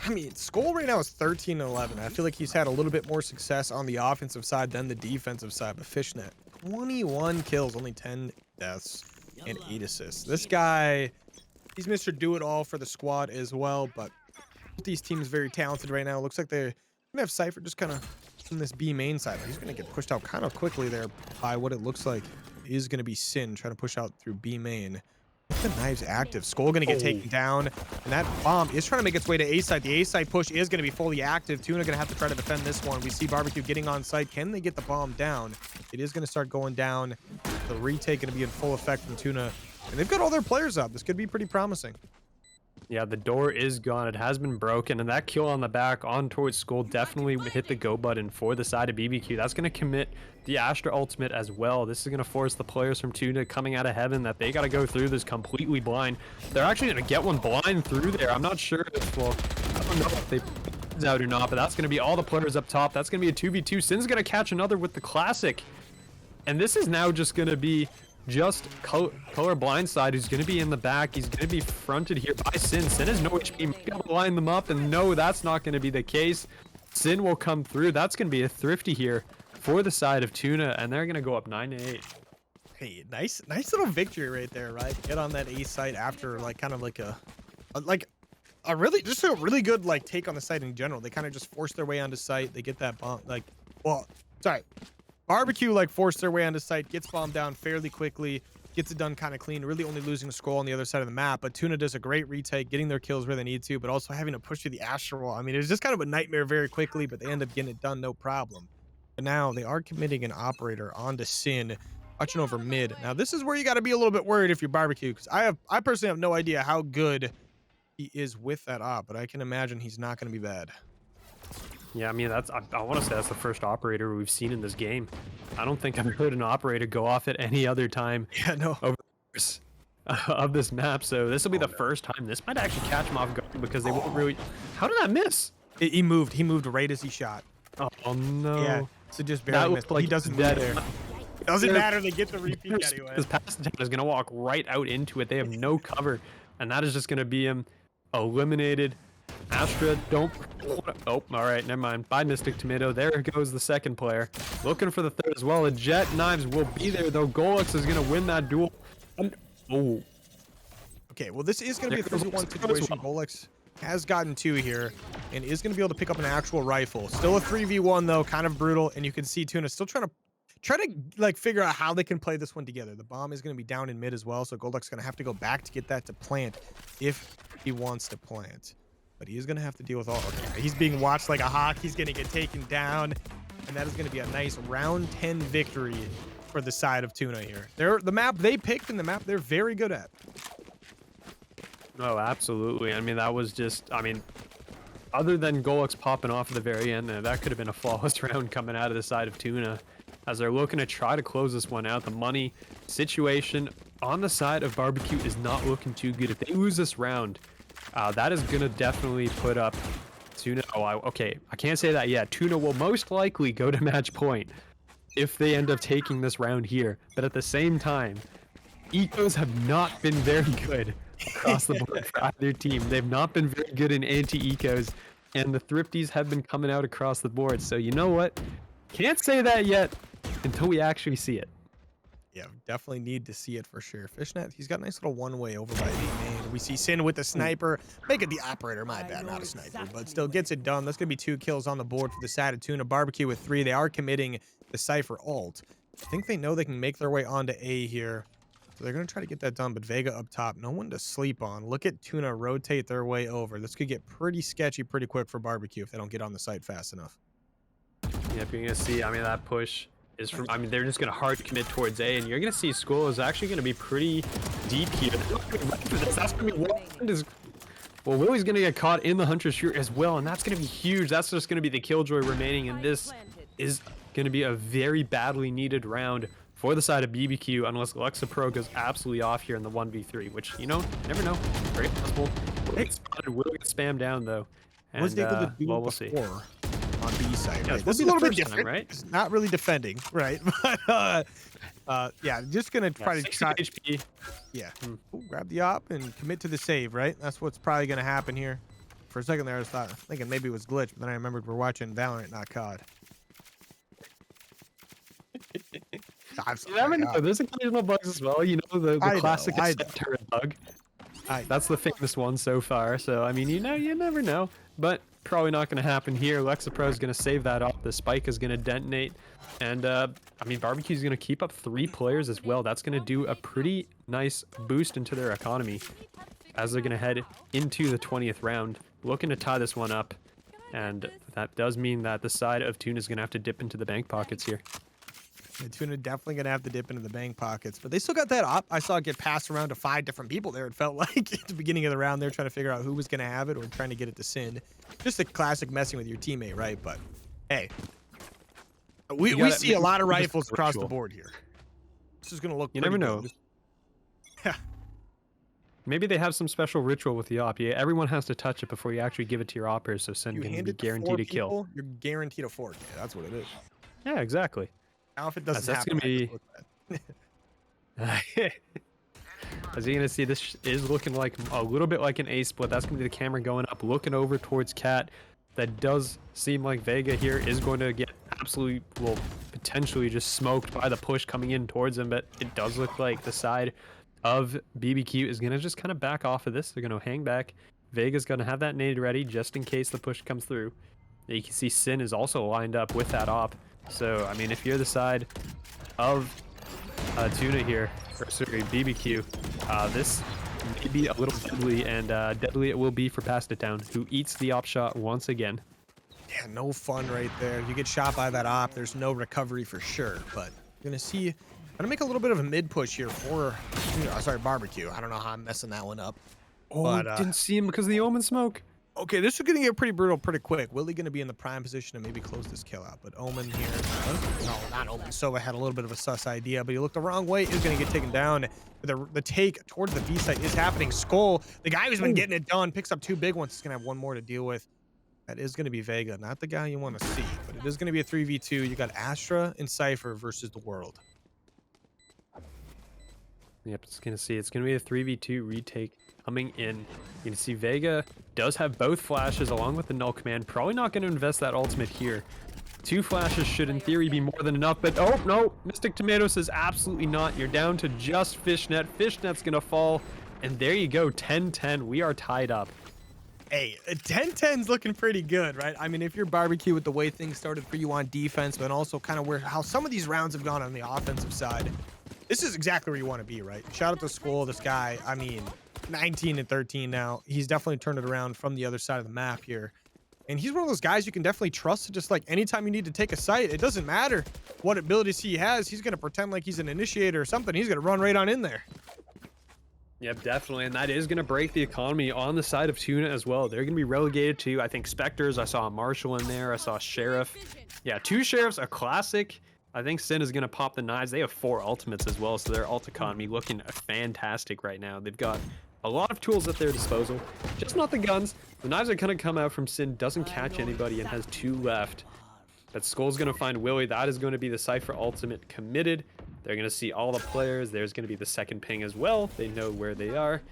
I mean, Skull right now is 13-11. I feel like he's had a little bit more success on the offensive side than the defensive side. But Fishnet, 21 kills, only 10 deaths, and 8 assists. This guy, he's Mr. Do-It-All for the squad as well. But these teams very talented right now. Looks like they're going to have Cypher just kind of in this B main side. He's going to get pushed out kind of quickly there by what it looks like is going to be Sin trying to push out through B main. The knives active. Skull gonna get taken down, and that bomb is trying to make its way to A site. The A site push is gonna be fully active. TUNA gonna have to try to defend this one. We see BBQ getting on site. Can they get the bomb down? It is gonna start going down. The retake gonna be in full effect from TUNA, and they've got all their players up. This could be pretty promising. Yeah, the door is gone. It has been broken, and that kill on the back on towards Skull definitely hit the go button for the side of BBQ. That's going to commit the Astra ultimate as well. This is going to force the players from TUNA coming out of heaven that they got to go through this completely blind. They're actually going to get one blind through there. I'm not sure if, well, I don't know if they out or not, but that's going to be all the players up top. That's going to be a 2v2. Sin's going to catch another with the classic. And this is now just going to be just color blind side who's going to be in the back. He's going to be fronted here by Sin. Sin has no HP. Might be able to line them up, and no, that's not going to be the case. Sin will come through. That's going to be a thrifty here for the side of TUNA, and they're going to go up 9-8. Hey, nice little victory right there, right? Get on that A site after like kind of like a really good like take on the site in general. They kind of just force their way onto site. They get that bomb, like, well, sorry. BBQ like forced their way onto site, gets bombed down fairly quickly, gets it done kind of clean, really only losing a Skull on the other side of the map. But TUNA does a great retake, getting their kills where they need to, but also having to push through the Astral. I mean, it was just kind of a nightmare very quickly, but they end up getting it done no problem. But now they are committing an operator onto Sin, watching over mid. Now this is where you got to be a little bit worried if you're BBQ, because I personally have no idea how good he is with that op, but I can imagine he's not going to be bad. Yeah, I mean, I want to say that's the first operator we've seen in this game. I don't think I've heard an operator go off at any other time Yeah, no. over the course of this map. So this will be the first time. This might actually catch him off guard because they won't really... How did that miss? He moved right as he shot. Oh no. Yeah, so just barely missed. Like He doesn't move there. It doesn't matter. They get the repeat anyway. Because Pass is going to walk right out into it. They have no cover. And that is just going to be him eliminated. Astra, don't... Oh, all right, never mind. Bye, Mystic Tomato. There goes the second player. Looking for the third as well. A Jet Knives will be there, though. Golux is going to win that duel. Oh. Okay, well, this is going to be a 3v1 situation. Golux has gotten 2 here and is going to be able to pick up an actual rifle. Still a 3v1, though, kind of brutal. And you can see TUNA still trying to like figure out how they can play this one together. The bomb is going to be down in mid as well, so Golux is going to have to go back to get that to plant if he wants to plant. But he's going to have to deal with all... Okay, he's being watched like a hawk. He's going to get taken down. And that is going to be a nice round 10 victory for the side of TUNA here. The map they picked and the map they're very good at. Oh, absolutely. I mean, that was just... I mean, other than Golux popping off at the very end, that could have been a flawless round coming out of the side of TUNA. As they're looking to try to close this one out. The money situation on the side of BBQ is not looking too good. If they lose this round... that is going to definitely put up TUNA. Oh, okay. I can't say that yet. TUNA will most likely go to match point if they end up taking this round here. But at the same time, ecos have not been very good across the board for either team. They've not been very good in anti-ecos, and the thrifties have been coming out across the board. So you know what? Can't say that yet until we actually see it. Yeah, definitely need to see it for sure. Fishnet, he's got a nice little one-way over by the main. We see Sin with the sniper. Make it the operator, my bad, not a sniper, but still gets it done. That's going to be 2 kills on the board for the side of TUNA. BBQ with 3. They are committing the Cypher ult. I think they know they can make their way onto A here. So they're going to try to get that done, but Vega up top, no one to sleep on. Look at TUNA rotate their way over. This could get pretty sketchy pretty quick for BBQ if they don't get on the site fast enough. Yeah, if you're going to see, I mean, that push is from. I mean, they're just gonna hard commit towards A, and you're gonna see School is actually gonna be pretty deep here. They're not gonna be ready for this. That's gonna be what. Well, Willie's gonna get caught in the Hunter's Fury as well, and that's gonna be huge. That's just gonna be the Killjoy remaining, and this is gonna be a very badly needed round for the side of BBQ, unless Alexa Pro goes absolutely off here in the 1v3, which, you know, never know. Very possible. Will get spammed down though. And, Was able to do well, it we'll see. before on B side. Yeah, Right? this This is will a be the little bit first time, different, right? It's not really defending, right? But yeah, just gonna try to 60 HP. yeah, Ooh, grab the op and commit to the save, right? That's what's probably gonna happen here. For a second there, I was thinking maybe it was glitch, but then I remembered we're watching Valorant, not COD. You never know. There's occasional bugs as well. You know, the classic turret bug. That's the famous one so far. So, I mean, you never know. But probably not going to happen here. Lexapro is going to save that off. The spike is going to detonate. And, I mean, BBQ is going to keep up 3 players as well. That's going to do a pretty nice boost into their economy as they're going to head into the 20th round. Looking to tie this one up. And that does mean that the side of TUNA is going to have to dip into the bank pockets here. The TUNA definitely going to have to dip into the bank pockets, but they still got that op. I saw it get passed around to 5 different people there. It felt like at the beginning of the round, they're trying to figure out who was going to have it or trying to get it to Sin. Just a classic messing with your teammate, right? But hey, we see a lot of rifles across the board here. This is going to look. You never know. Good. Yeah. Maybe they have some special ritual with the op. Yeah, everyone has to touch it before you actually give it to your oppers, so Sin can be guaranteed a kill. You're guaranteed a 4K. That's what it is. Yeah, exactly. Now, if it doesn't that's happen, gonna be. As you're gonna see, this is looking like a little bit like an A split. That's gonna be the camera going up, looking over towards Cat. That does seem like Vega here is going to get absolutely, well, potentially just smoked by the push coming in towards him. But it does look like the side of BBQ is gonna just kind of back off of this. They're gonna hang back. Vega's gonna have that nade ready just in case the push comes through. You can see Sin is also lined up with that op. So, I mean, if you're the side of TUNA here, or sorry, BBQ, this may be a little deadly, and deadly it will be for Pass It Down, who eats the op shot once again. Yeah, no fun right there. You get shot by that op, there's no recovery for sure, but you're going to see, I'm going to make a little bit of a mid push here for, sorry, Barbecue. I don't know how I'm messing that one up. Oh, but, didn't see him because of the Omen smoke. Okay, this is going to get pretty brutal pretty quick. Willie going to be in the prime position to maybe close this kill out. But Omen here, no, not Omen. Sova had a little bit of a sus idea, but he looked the wrong way. Is going to get taken down. The take towards the B site is happening. Skull, the guy who's been getting it done, picks up 2 big ones. He's going to have 1 more to deal with. That is going to be Vega, not the guy you want to see. But it is going to be a 3v2. You got Astra and Cypher versus the World. Yep, it's going to be a 3v2 retake coming in. You can see Vega does have both flashes along with the null command. Probably not going to invest that ultimate here. 2 flashes should in theory be more than enough, but oh no, Mystic Tomato says absolutely not. You're down to just Fishnet. Fishnet's going to fall, and there you go, 10-10. We are tied up. Hey, 10-10's looking pretty good, right? I mean, if you're Barbecue with the way things started for you on defense, but also kind of how some of these rounds have gone on the offensive side, this is exactly where you want to be, right? Shout out to School, this guy, I mean, 19-13 now. He's definitely turned it around from the other side of the map here. And he's one of those guys you can definitely trust to just like anytime you need to take a site, it doesn't matter what abilities he has. He's going to pretend like he's an initiator or something. He's going to run right on in there. Yep, definitely. And that is going to break the economy on the side of TUNA as well. They're going to be relegated to, I think, Spectres. I saw a Marshal in there. I saw a Sheriff. Yeah, 2 Sheriffs, a classic. I think Sin is going to pop the knives. They have 4 ultimates as well, so their ult economy looking fantastic right now. They've got a lot of tools at their disposal, just not the guns. The knives are going to come out from Sin, doesn't catch anybody, and has 2 left. But Skull's going to find Willie. That is going to be the Cypher ultimate committed. They're going to see all the players. There's going to be the second ping as well. They know where they are.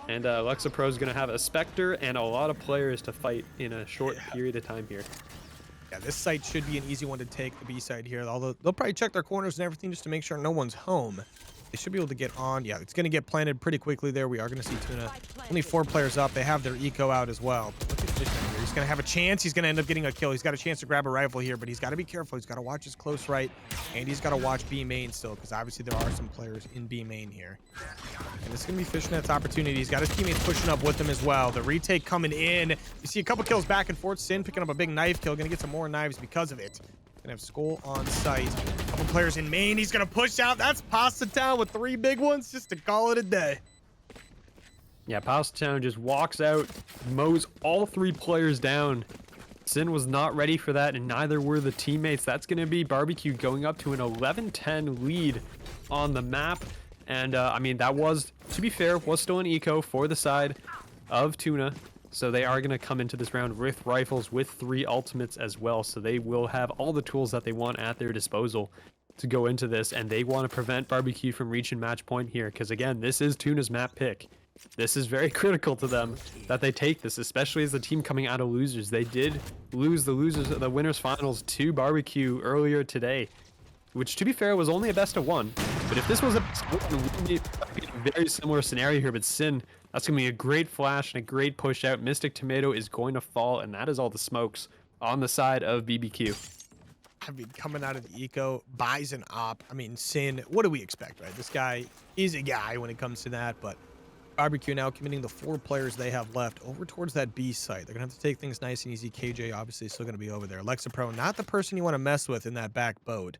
And Lexapro is going to have a Spectre and a lot of players to fight in a short period of time here. Yeah, this site should be an easy one to take, the B side here. Although they'll probably check their corners and everything just to make sure no one's home. They should be able to get on. Yeah, it's going to get planted pretty quickly there. We are going to see TUNA. Only 4 players up. They have their eco out as well. Look at Fishman here. He's going to have a chance. He's going to end up getting a kill. He's got a chance to grab a rifle here, but he's got to be careful. He's got to watch his close right, and he's got to watch B main still, because obviously there are some players in B main here. And this is going to be Fishnet's opportunity. He's got his teammates pushing up with him as well. The retake coming in. You see a couple kills back and forth. Sin picking up a big knife kill. Going to get some more knives because of it. Gonna have Skull on site. A couple Couple players in main. He's going to push out. That's Pasta Town with 3 big ones just to call it a day. Yeah, Pasta Town just walks out, mows all 3 players down. Sin was not ready for that, and neither were the teammates. That's going to be BBQ going up to an 11-10 lead on the map. And, I mean, that was, to be fair, was still an eco for the side of TUNA. So they are going to come into this round with rifles, with 3 ultimates as well. So they will have all the tools that they want at their disposal to go into this. And they want to prevent BBQ from reaching match point here. Because, again, this is TUNA's map pick. This is very critical to them that they take this, especially as the team coming out of losers. They did lose the winners finals to BBQ earlier today, which, to be fair, was only a best of 1. But if this was a best of 1, it would be a very similar scenario here. But Sin, that's going to be a great flash and a great push out. Mystic Tomato is going to fall, and that is all the smokes on the side of BBQ. I mean, coming out of the eco, buys an op. I mean, Sin, what do we expect, right? This guy is a guy when it comes to that, but BBQ now committing the 4 players they have left over towards that B site. They're going to have to take things nice and easy. KJ obviously still going to be over there. Lexapro, not the person you want to mess with in that back boat.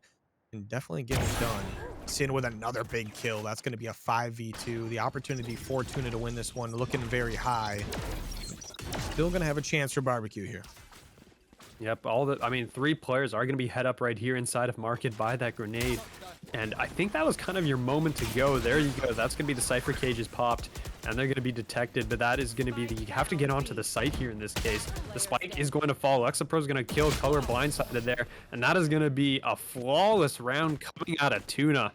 Can definitely get it done. Sin with another big kill. That's going to be a 5v2. The opportunity for TUNA to win this one looking very high. Still going to have a chance for BBQ here. Yep, I mean, 3 players are going to be head up right here inside of Market by that grenade. And I think that was kind of your moment to go. There you go. That's going to be the Cypher cages popped, and they're going to be detected. But that is going to be you have to get onto the site here in this case. The spike is going to fall. Lexapro is going to kill Color blindsided there. And that is going to be a flawless round coming out of TUNA.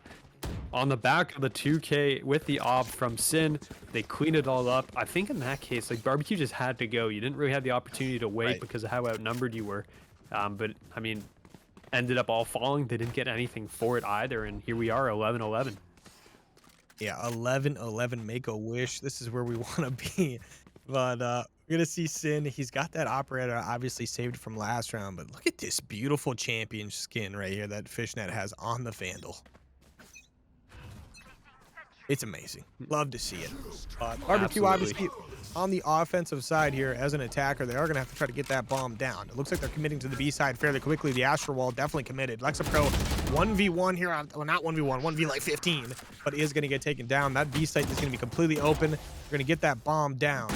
On the back of the 2K with the op from Sin, they cleaned it all up. I think in that case, like, BBQ just had to go. You didn't really have the opportunity to wait because of how outnumbered you were. But, I mean, ended up all falling. They didn't get anything for it either, and here we are, 11-11. Yeah, 11-11, make a wish. This is where we want to be. But we're going to see Sin. He's got that operator obviously saved from last round, but look at this beautiful champion skin right here that Fishnet has on the Vandal. It's amazing. Love to see it. BBQ obviously on the offensive side here as an attacker. They are going to have to try to get that bomb down. It looks like they're committing to the B side fairly quickly. The Astro Wall definitely committed. Lexapro 1v1 here. Well, not 1v1, 1v like 15, but is going to get taken down. That B site is going to be completely open. They're going to get that bomb down.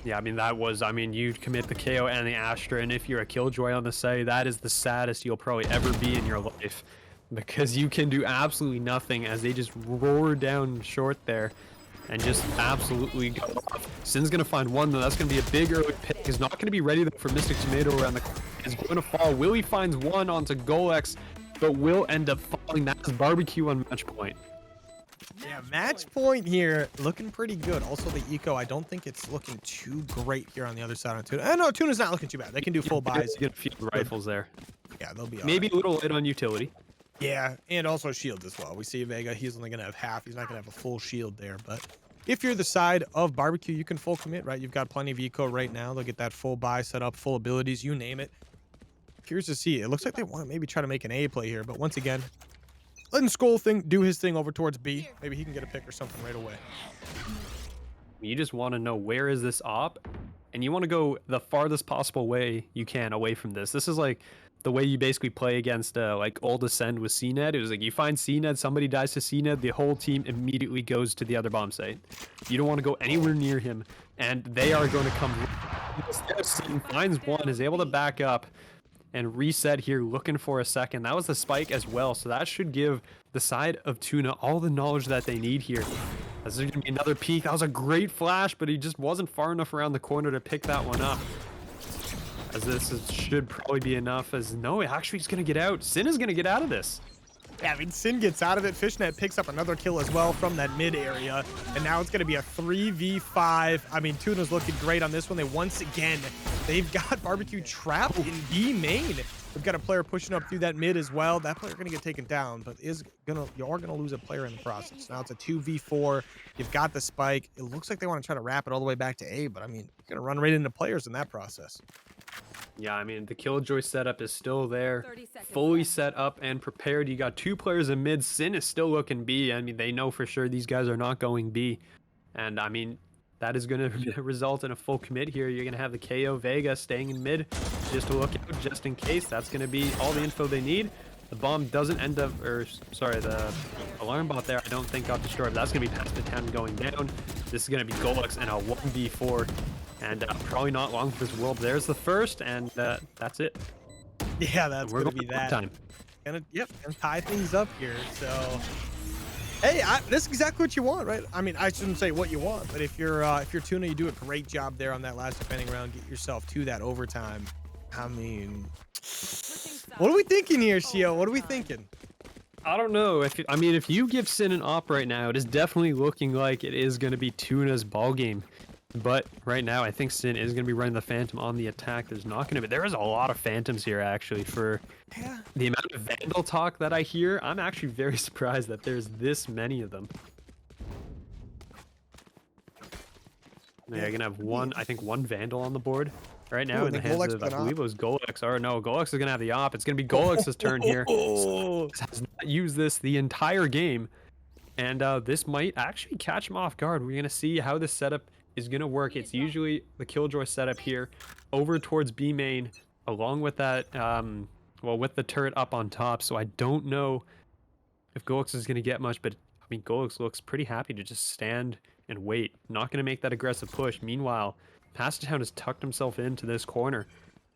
Yeah, I mean, that was, I mean, you commit the KO and the Astra, and if you're a Killjoy on the site, that is the saddest you'll probably ever be in your life. Because you can do absolutely nothing as they just roar down short there and just absolutely go off. Sin's going to find one, though. That's going to be a big early pick. He's not going to be ready though, for Mystic Tomato around the corner. He's going to fall. Willie finds one onto Golex, but will end up falling. That's BBQ on match point. Yeah, match point here looking pretty good. Also, the eco, I don't think it's looking too great here on the other side on TUNA. No, TUNA's not looking too bad. They can do full buys. Get a few rifles there. Yeah, they'll be maybe right. a little light on utility. Yeah, and also shields as well. We see Vega, he's only going to have half. He's not going to have a full shield there. But if you're the side of BBQ, you can full commit, right? You've got plenty of eco right now. They'll get that full buy set up, full abilities, you name it. Curious to see. It looks like they want to maybe try to make an A play here. But once again, letting Skull do his thing over towards B. Maybe he can get a pick or something right away. You just want to know, where is this op? And you want to go the farthest possible way you can away from this. This is like the way you basically play against like old Ascend with CNED. It was like you find CNED, somebody dies to CNED, the whole team immediately goes to the other bomb site. You don't want to go anywhere near him, and they are going to come. Sin finds one, is able to back up and reset here, looking for a second. That was the spike as well, so that should give the side of TUNA all the knowledge that they need here. This is going to be another peek. That was a great flash, but he just wasn't far enough around the corner to pick that one up. As should probably be enough. As no, actually he's going to get out. Sin is going to get out of this. Yeah, I mean, Sin gets out of it. Fishnet picks up another kill as well from that mid area. And now it's going to be a 3v5. I mean, TUNA's looking great on this one. They've got BBQ trapped in B main. We've got a player pushing up through that mid as well. That player going to get taken down, but you are going to lose a player in the process. Now it's a 2v4. You've got the spike. It looks like they want to try to wrap it all the way back to A, but I mean, you're going to run right into players in that process. Yeah, I mean, the Killjoy setup is still there, fully set up and prepared. You got 2 players in mid. Sin is still looking B. I mean, they know for sure these guys are not going B. And I mean, that is going to result in a full commit here. You're going to have the KO Vega staying in mid just to look out, just in case. That's going to be all the info they need. The bomb doesn't end up, or sorry, the alarm bot there I don't think got destroyed. That's going to be past the town going down. This is going to be Golux and a 1v4. And probably not long for this world. There's the first, and that's it. Yeah, that's We're going to be that. time. Gonna tie things up here. So, hey, this is exactly what you want, right? I mean, I shouldn't say what you want, but if you're TUNA, you do a great job there on that last defending round. Get yourself to that overtime. I mean, what are we thinking here, Shio? What are we thinking? I don't know. If you give Sin an op right now, it is definitely looking like it is going to be TUNA's ball game. But right now, I think Sin is going to be running the Phantom on the attack. There's not going to be... There is a lot of Phantoms here, actually, for the amount of Vandal talk that I hear. I'm actually very surprised that there's this many of them. Yeah, you're going to have one Vandal on the board right now in the hands of, I believe it was Golux. Or no, Golux is going to have the op. It's going to be Golux's turn here. Has not used this the entire game. And this might actually catch him off guard. We're going to see how this setup is going to work. It's usually the Killjoy setup here over towards B main along with that well, with the turret up on top. So I don't know if Golux is going to get much, but I mean, Golux looks pretty happy to just stand and wait, not going to make that aggressive push. Meanwhile, Pastown has tucked himself into this corner,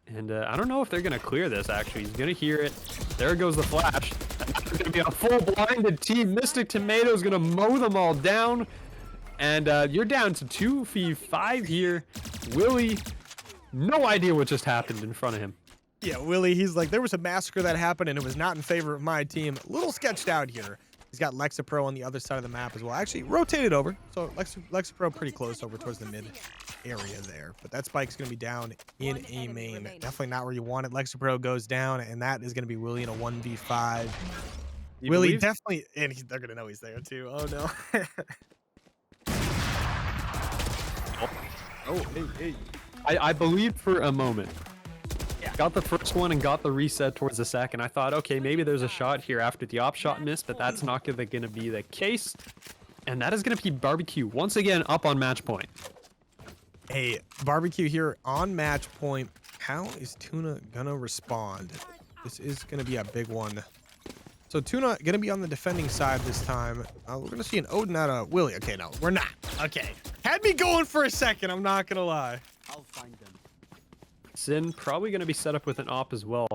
and I don't know if they're going to clear this. Actually, he's going to hear it. There goes the flash, and that's going to be a full blinded team. Mystic Tomato is going to mow them all down. And you're down to 2v5 here. Willie, no idea what just happened in front of him. Yeah, Willie, he's like, there was a massacre that happened and it was not in favor of my team. A little sketched out here. He's got Lexapro on the other side of the map as well. Actually, rotated over. So Lexapro pretty close over towards the mid area there. But that spike's going to be down in A main. Definitely not where you want it. Lexapro goes down, and that is going to be Willie in a 1v5. Willie definitely, and they're going to know he's there too. Oh, no. Oh, hey. I believed for a moment. Got the first one and got the reset towards the second. I thought, okay, maybe there's a shot here after the op shot missed, but that's not going to be the case. And that is going to be BBQ once again up on match point. Hey, BBQ here on match point. How is TUNA going to respond? This is going to be a big one. So TUNA going to be on the defending side this time. We're going to see an Odin out of Willie. Okay, no, we're not. Okay. Had me going for a second, I'm not going to lie. I'll find them. Sin probably going to be set up with an op as well.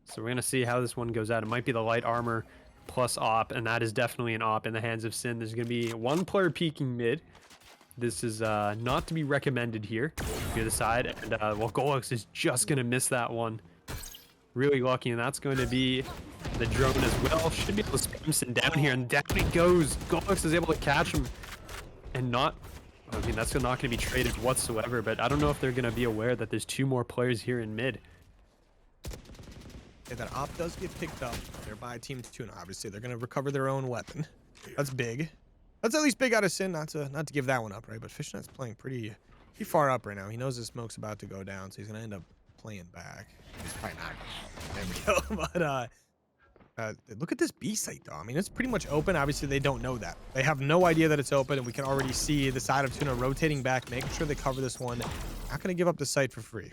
So we're going to see how this one goes out. It might be the light armor plus op, and that is definitely an op in the hands of Sin. There's going to be one player peeking mid. This is not to be recommended here. To the side, and well, Golux is just going to miss that one. Really lucky, and that's going to be the drone as well. Should be able to spam Sin down here, and down he goes. Golux is able to catch him, and not... I mean, that's not going to be traded whatsoever, but I don't know if they're going to be aware that there's two more players here in mid. Yeah, that op does get picked up there by Team TUNA. Obviously, they're going to recover their own weapon. That's big. That's at least big out of Sin, not to give that one up, right? But Fishnet's playing pretty far up right now. He knows his smoke's about to go down, so he's going to end up playing back. He's probably not. There we go. But look at this B site, though. I mean, it's pretty much open. Obviously, they don't know that. They have no idea that it's open, and we can already see the side of TUNA rotating back, making sure they cover this one. Not going to give up the site for free.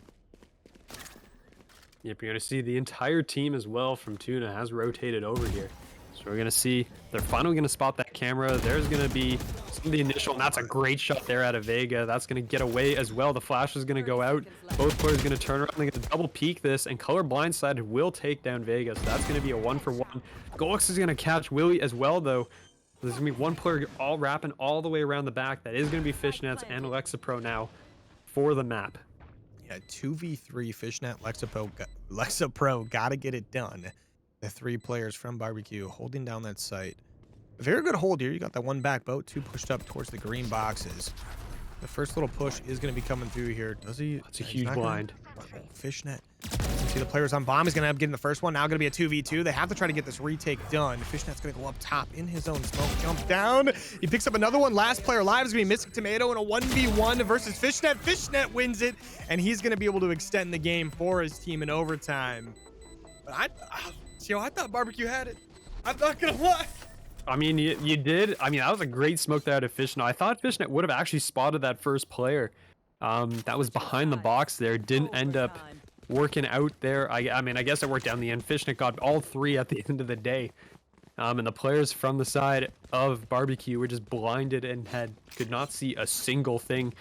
Yep, you're going to see the entire team as well from TUNA has rotated over here. So we're going to see they're finally going to spot that camera. There's going to be some of the initial, and that's a great shot there out of Vega. That's going to get away as well. The flash is going to go out. Both players going to turn around. They're going to double peek this, and Color Blindside will take down Vega. So that's going to be a 1-for-1. Golux is going to catch Willie as well, though. There's going to be one player all wrapping all the way around the back. That is going to be Fishnets and Lexapro now for the map. Yeah, 2v3 Fishnet, Lexapro got to get it done. The three players from BBQ holding down that site. A very good hold here. You got that one back boat, two pushed up towards the green boxes. The first little push is going to be coming through here. Does he? That's a huge blind. Fishnet. See the players on bomb. He's going to end up getting the first one. Now going to be a 2v2. They have to try to get this retake done. Fishnet's going to go up top in his own smoke. Jump down. He picks up another one. Last player alive is going to be Mystic Tomato in a 1v1 versus Fishnet. Fishnet wins it, and he's going to be able to extend the game for his team in overtime. But I thought BBQ had it. I'm not going to lie. I mean, you did. I mean, that was a great smoke there out of Fishnet. I thought Fishnet would have actually spotted that first player. That was behind the box there. Didn't end up Overtime. working out there. I mean, I guess it worked out in the end. Fishnet got all 3 at the end of the day. And the players from the side of BBQ were just blinded and could not see a single thing.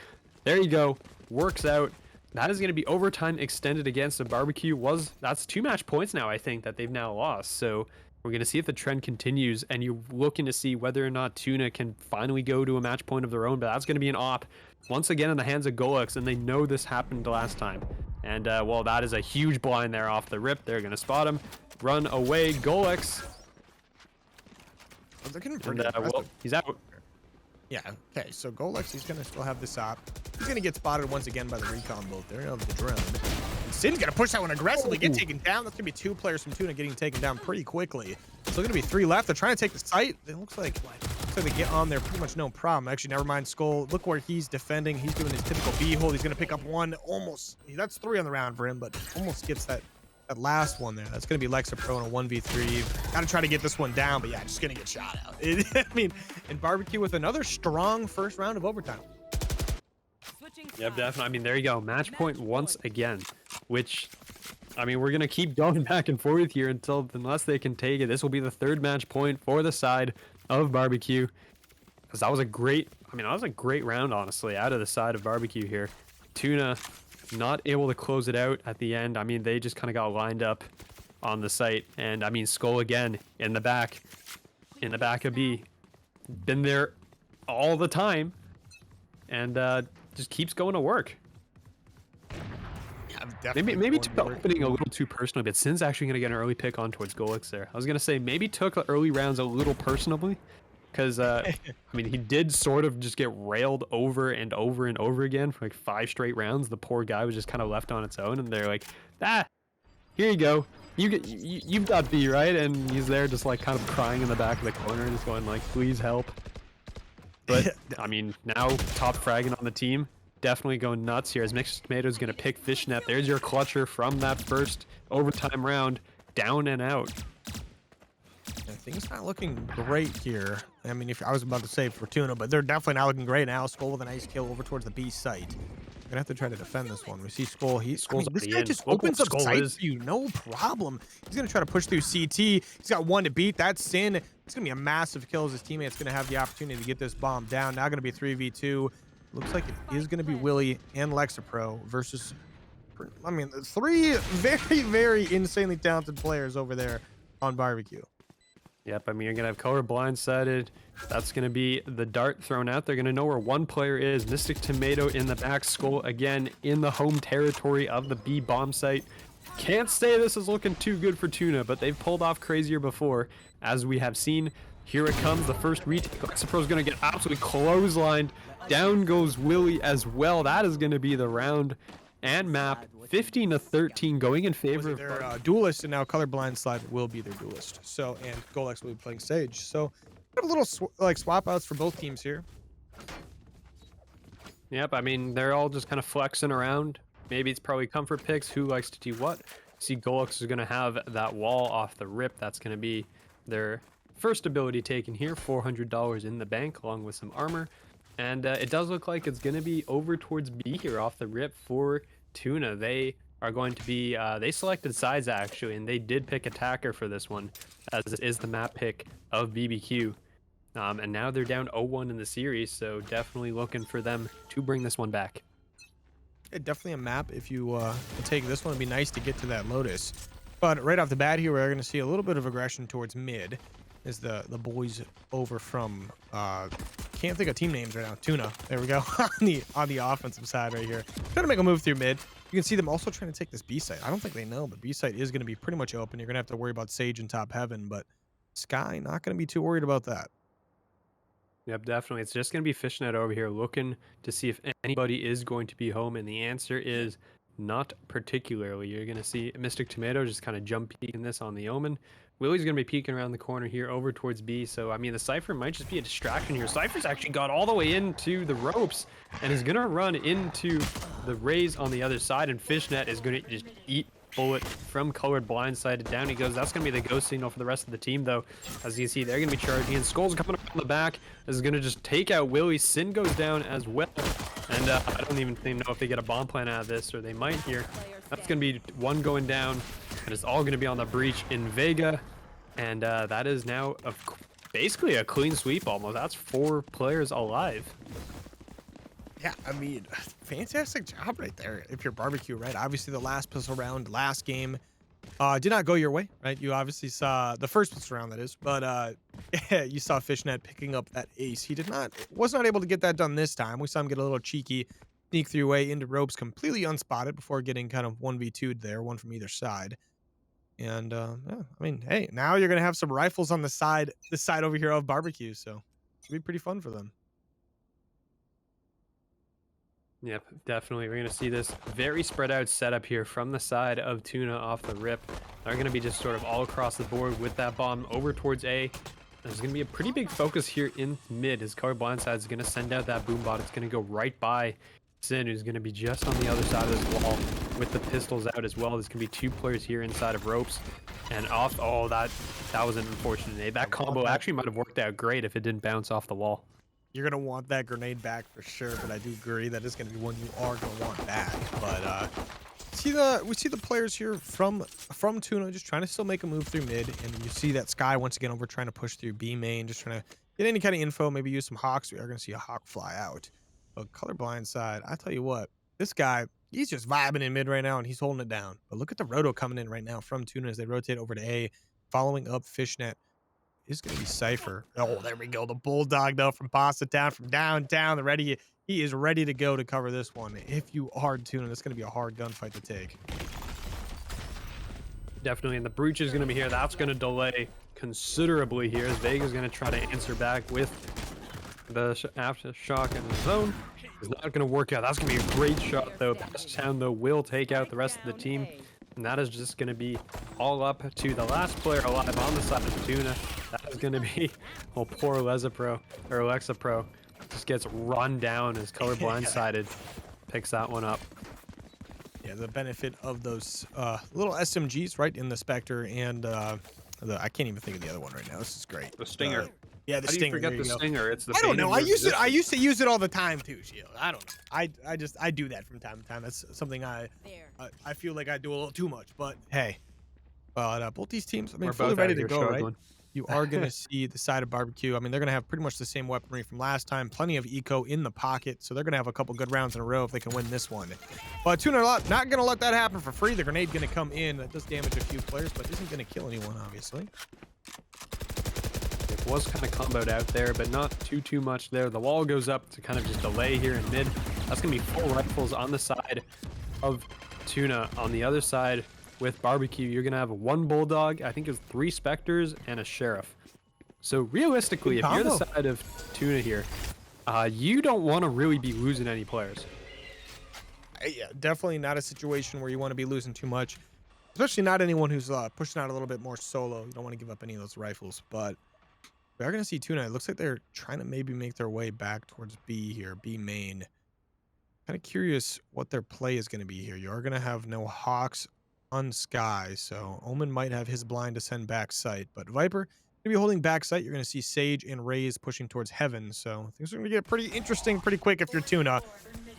There you go. Works out. That is going to be overtime extended against the BBQ. That's 2 match points now, I think, that they've now lost. So we're going to see if the trend continues, and you're looking to see whether or not TUNA can finally go to a match point of their own. But that's going to be an op once again in the hands of Golex, and they know this happened last time. And well, that is a huge blind there off the rip. They're going to spot him. Run away, Golex. They're getting pretty Well, he's out. Yeah, okay, so Golex, he's going to still have this op. He's going to get spotted once again by the recon boat there of the drone. And Sin's going to push that one aggressively, get taken down. That's going to be 2 players from TUNA getting taken down pretty quickly. Still going to be 3 left. They're trying to take the site. It looks like they get on there pretty much no problem. Actually, never mind Skull. Look where he's defending. He's doing his typical B hold. He's going to pick up 1 almost. That's 3 on the round for him, but almost gets that last one there. That's going to be Lexapro in a 1v3. Got to try to get this one down, but yeah, just going to get shot out. I mean, and BBQ with another strong first round of overtime. Yep, definitely. I mean, there you go. Match point once again, which, I mean, we're going to keep going back and forth here unless they can take it. This will be the 3rd match point for the side of BBQ. Because that was a great round, honestly, out of the side of BBQ here. TUNA not able to close it out at the end. I mean, they just kind of got lined up on the site. And I mean, Skull again in the back of B. Been there all the time. And just keeps going to work. Yeah, maybe took the opening a little too personally, but Sin's actually going to get an early pick on towards Golex there. I was going to say maybe took the early rounds a little personally. Because, I mean, he did sort of just get railed over and over and over again for like 5 straight rounds. The poor guy was just kind of left on its own, and they're like, here you go. You've got B, right? And he's there just like kind of crying in the back of the corner and just going like, please help. But, I mean, now top fragging on the team. Definitely going nuts here as Mixed Tomato's going to pick Fishnet. There's your clutcher from that first overtime round. Down and out. Things not looking great here. I mean, if I was about to say for TUNA, but they're definitely not looking great now. Skull with a nice kill over towards the B site. We're gonna have to try to defend this one. We see Skull. This guy just opens up sight for you, no problem. He's gonna try to push through CT. He's got 1 to beat. That's Sin. It's gonna be a massive kill as his teammate's gonna have the opportunity to get this bomb down. Now gonna be 3v2. Looks like it is gonna be Willie and Lexapro versus, I mean, 3 very, very insanely talented players over there on BBQ. Yep, I mean, you're going to have color blindsided. That's going to be the dart thrown out. They're going to know where one player is. Mystic Tomato in the back. Skull again in the home territory of the B bomb site. Can't say this is looking too good for TUNA, but they've pulled off crazier before, as we have seen. Here it comes, the first retake. Lexapro's going to get absolutely clotheslined. Down goes Willie as well. That is going to be the round and map. 15-13 going in favor of their duelist, and now colorblind slide will be their duelist. So, and Golex will be playing Sage. So, we have a little like swap outs for both teams here. Yep, I mean, they're all just kind of flexing around. Maybe it's probably comfort picks. Who likes to do what? See, Golex is going to have that wall off the rip. That's going to be their first ability taken here. $400 in the bank, along with some armor. And it does look like it's going to be over towards B here off the rip for TUNA. They are going to be, they selected sides actually, and they did pick attacker for this one, as it is the map pick of BBQ. And now they're down 0-1 in the series, so definitely looking for them to bring this one back. Yeah, definitely a map. If you take this one, it'd be nice to get to that Lotus. But right off the bat here, we're going to see a little bit of aggression towards mid, as the boys over from can't think of team names right now. TUNA. There we go. on the offensive side right here. Trying to make a move through mid. You can see them also trying to take this B site. I don't think they know, but B site is going to be pretty much open. You're going to have to worry about Sage and top heaven, but Sky not going to be too worried about that. Yep, definitely. It's just going to be Fishnet over here looking to see if anybody is going to be home, and the answer is not particularly. You're going to see Mystic Tomato just kind of jump peeking this on the Omen. Willie's going to be peeking around the corner here over towards B. So, I mean, the Cypher might just be a distraction here. Cypher's actually got all the way into the ropes and is going to run into the Rays on the other side. And Fishnet is going to just eat bullet from Colored blindsided. Down he goes. That's going to be the go signal for the rest of the team, though. As you can see, they're going to be charging in. Skull's coming up on the back. This is going to just take out Willie. Sin goes down as well. And I don't even know if they get a bomb plan out of this, or they might here. That's going to be one going down, and it's all going to be on the breach in Vega. And that is now basically a clean sweep almost. That's 4 players alive. Yeah, I mean, fantastic job right there. If you're barbecue, right? Obviously, the last pistol round, last game, did not go your way, right? You obviously saw the first pistol round, that is, but you saw Fishnet picking up that ace. He was not able to get that done this time. We saw him get a little cheeky, sneak through way into ropes completely unspotted before getting kind of 1v2'd there, one from either side. And yeah, I mean, hey, now you're gonna have some rifles on the side over here of barbecue, so it'll be pretty fun for them. Yep, definitely. We're going to see this very spread out setup here from the side of Tuna off the rip. They're going to be just sort of all across the board with that bomb over towards A. There's going to be a pretty big focus here in mid. His Color Blindside is going to send out that boom bot. It's going to go right by Sin, who's going to be just on the other side of this wall with the pistols out as well. There's going to be 2 players here inside of ropes and off. Oh, that was an unfortunate nade. That combo actually might have worked out great if it didn't bounce off the wall. You're going to want that grenade back for sure, but I do agree that is going to be one you are going to want back. But we see the players here from Tuna just trying to still make a move through mid, and you see that Sky once again over trying to push through B main, just trying to get any kind of info, maybe use some Hawks. We are going to see a Hawk fly out. But Colorblind side, I tell you what, this guy, he's just vibing in mid right now, and he's holding it down. But look at the roto coming in right now from Tuna as they rotate over to A, following up Fishnet. Is going to be Cypher. Oh, there we go. The Bulldog, though, from Pasta Town, from downtown. He is ready to go to cover this one. If you are Tuna, it's going to be a hard gunfight to take. Definitely, and the Breach is going to be here. That's going to delay considerably here as Vega's going to try to answer back with the aftershock in the zone. It's not going to work out. That's going to be a great shot, though. Pasta Town, though, will take out the rest of the team. And that is just going to be all up to the last player alive on the side of Tuna. That is going to be, well, poor Lexapro just gets run down as Color blindsided picks that one up. Yeah, the benefit of those little SMGs, right, in the Spectre and I can't even think of the other one right now. This is great. The Stinger. Yeah, the How Stinger. Do you forget the Stinger? It's the I don't know. I used it. I used to use it all the time too, Shield. I don't know. I do that from time to time. That's something I feel like I do a little too much. But hey, but both these teams, I mean, We're fully both ready out to here go, right? struggling. You are going to see the side of barbecue. I mean, they're going to have pretty much the same weaponry from last time. Plenty of eco in the pocket, so they're going to have a couple good rounds in a row if they can win this one. But Tuna not going to let that happen for free. The grenade going to come in. That does damage a few players, but isn't going to kill anyone, obviously. It was kind of comboed out there, but not too much there. The wall goes up to kind of just delay here in mid. That's going to be 4 rifles on the side of Tuna. On the other side with barbecue, you're going to have 1 Bulldog, I think it's 3 Spectres, and a Sheriff. So realistically, if you're the side of Tuna here, you don't want to really be losing any players. Yeah, definitely not a situation where you want to be losing too much, especially not anyone who's pushing out a little bit more solo. You don't want to give up any of those rifles, but we are going to see Tuna. It looks like they're trying to maybe make their way back towards B here, B main. Kind of curious what their play is going to be here. You are going to have no Hawks on Sky, so Omen might have his blind to send back sight, but Viper going to be holding back sight. You're going to see Sage and Raze pushing towards Heaven, so things are going to get pretty interesting pretty quick if you're Tuna.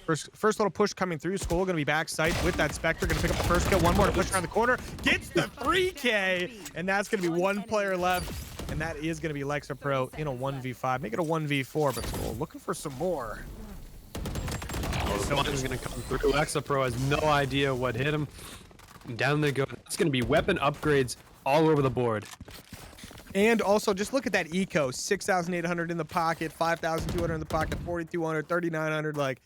First little push coming through. Skull going to be back sight with that Spectre. Going to pick up the first kill. One more to push around the corner. Gets the 3K, and that's going to be 1 player left, and that is going to be Lexapro in a 1v5. Make it a 1v4, but Skull looking for some more. Someone's going to come through. Lexapro has no idea what hit him. Down they go. That's going to be weapon upgrades all over the board. And also, just look at that eco. 6,800 in the pocket, 5,200 in the pocket, 4,200, 3,900. Like,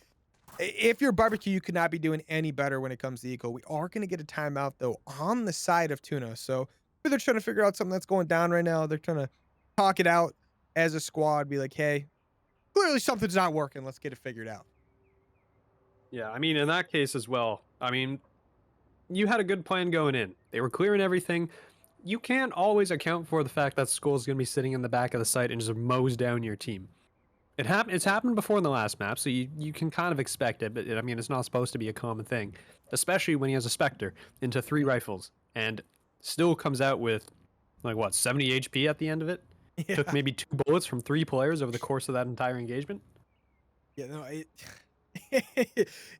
if you're barbecue, you could not be doing any better when it comes to eco. We are going to get a timeout, though, on the side of Tuna. So they're trying to figure out something that's going down right now. They're trying to talk it out as a squad, be like, hey, clearly something's not working. Let's get it figured out. Yeah, I mean, in that case as well, I mean, you had a good plan going in. They were clearing everything. You can't always account for the fact that Skull's going to be sitting in the back of the site and just mows down your team. It's happened before in the last map, so you can kind of expect it, but I mean, it's not supposed to be a common thing, especially when he has a Spectre into 3 rifles and still comes out with like what 70 HP at the end of it. Took Yeah. maybe 2 bullets from 3 players over the course of that entire engagement. Yeah, no,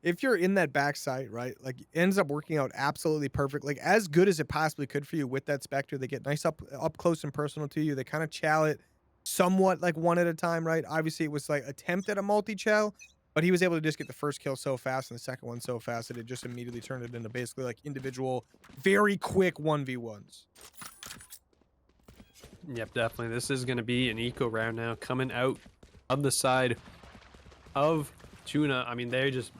if you're in that backside, right, like, it ends up working out absolutely perfect, like, as good as it possibly could for you with that Spectre. They get nice up close and personal to you. They kinda chow it somewhat, like, one at a time, right? Obviously, it was, like, attempt at a multi-chow, but he was able to just get the first kill so fast and the second one so fast that it just immediately turned it into basically, like, individual, very quick 1v1s. Yep, definitely. This is going to be an eco round now coming out of the side of Tuna. I mean, they just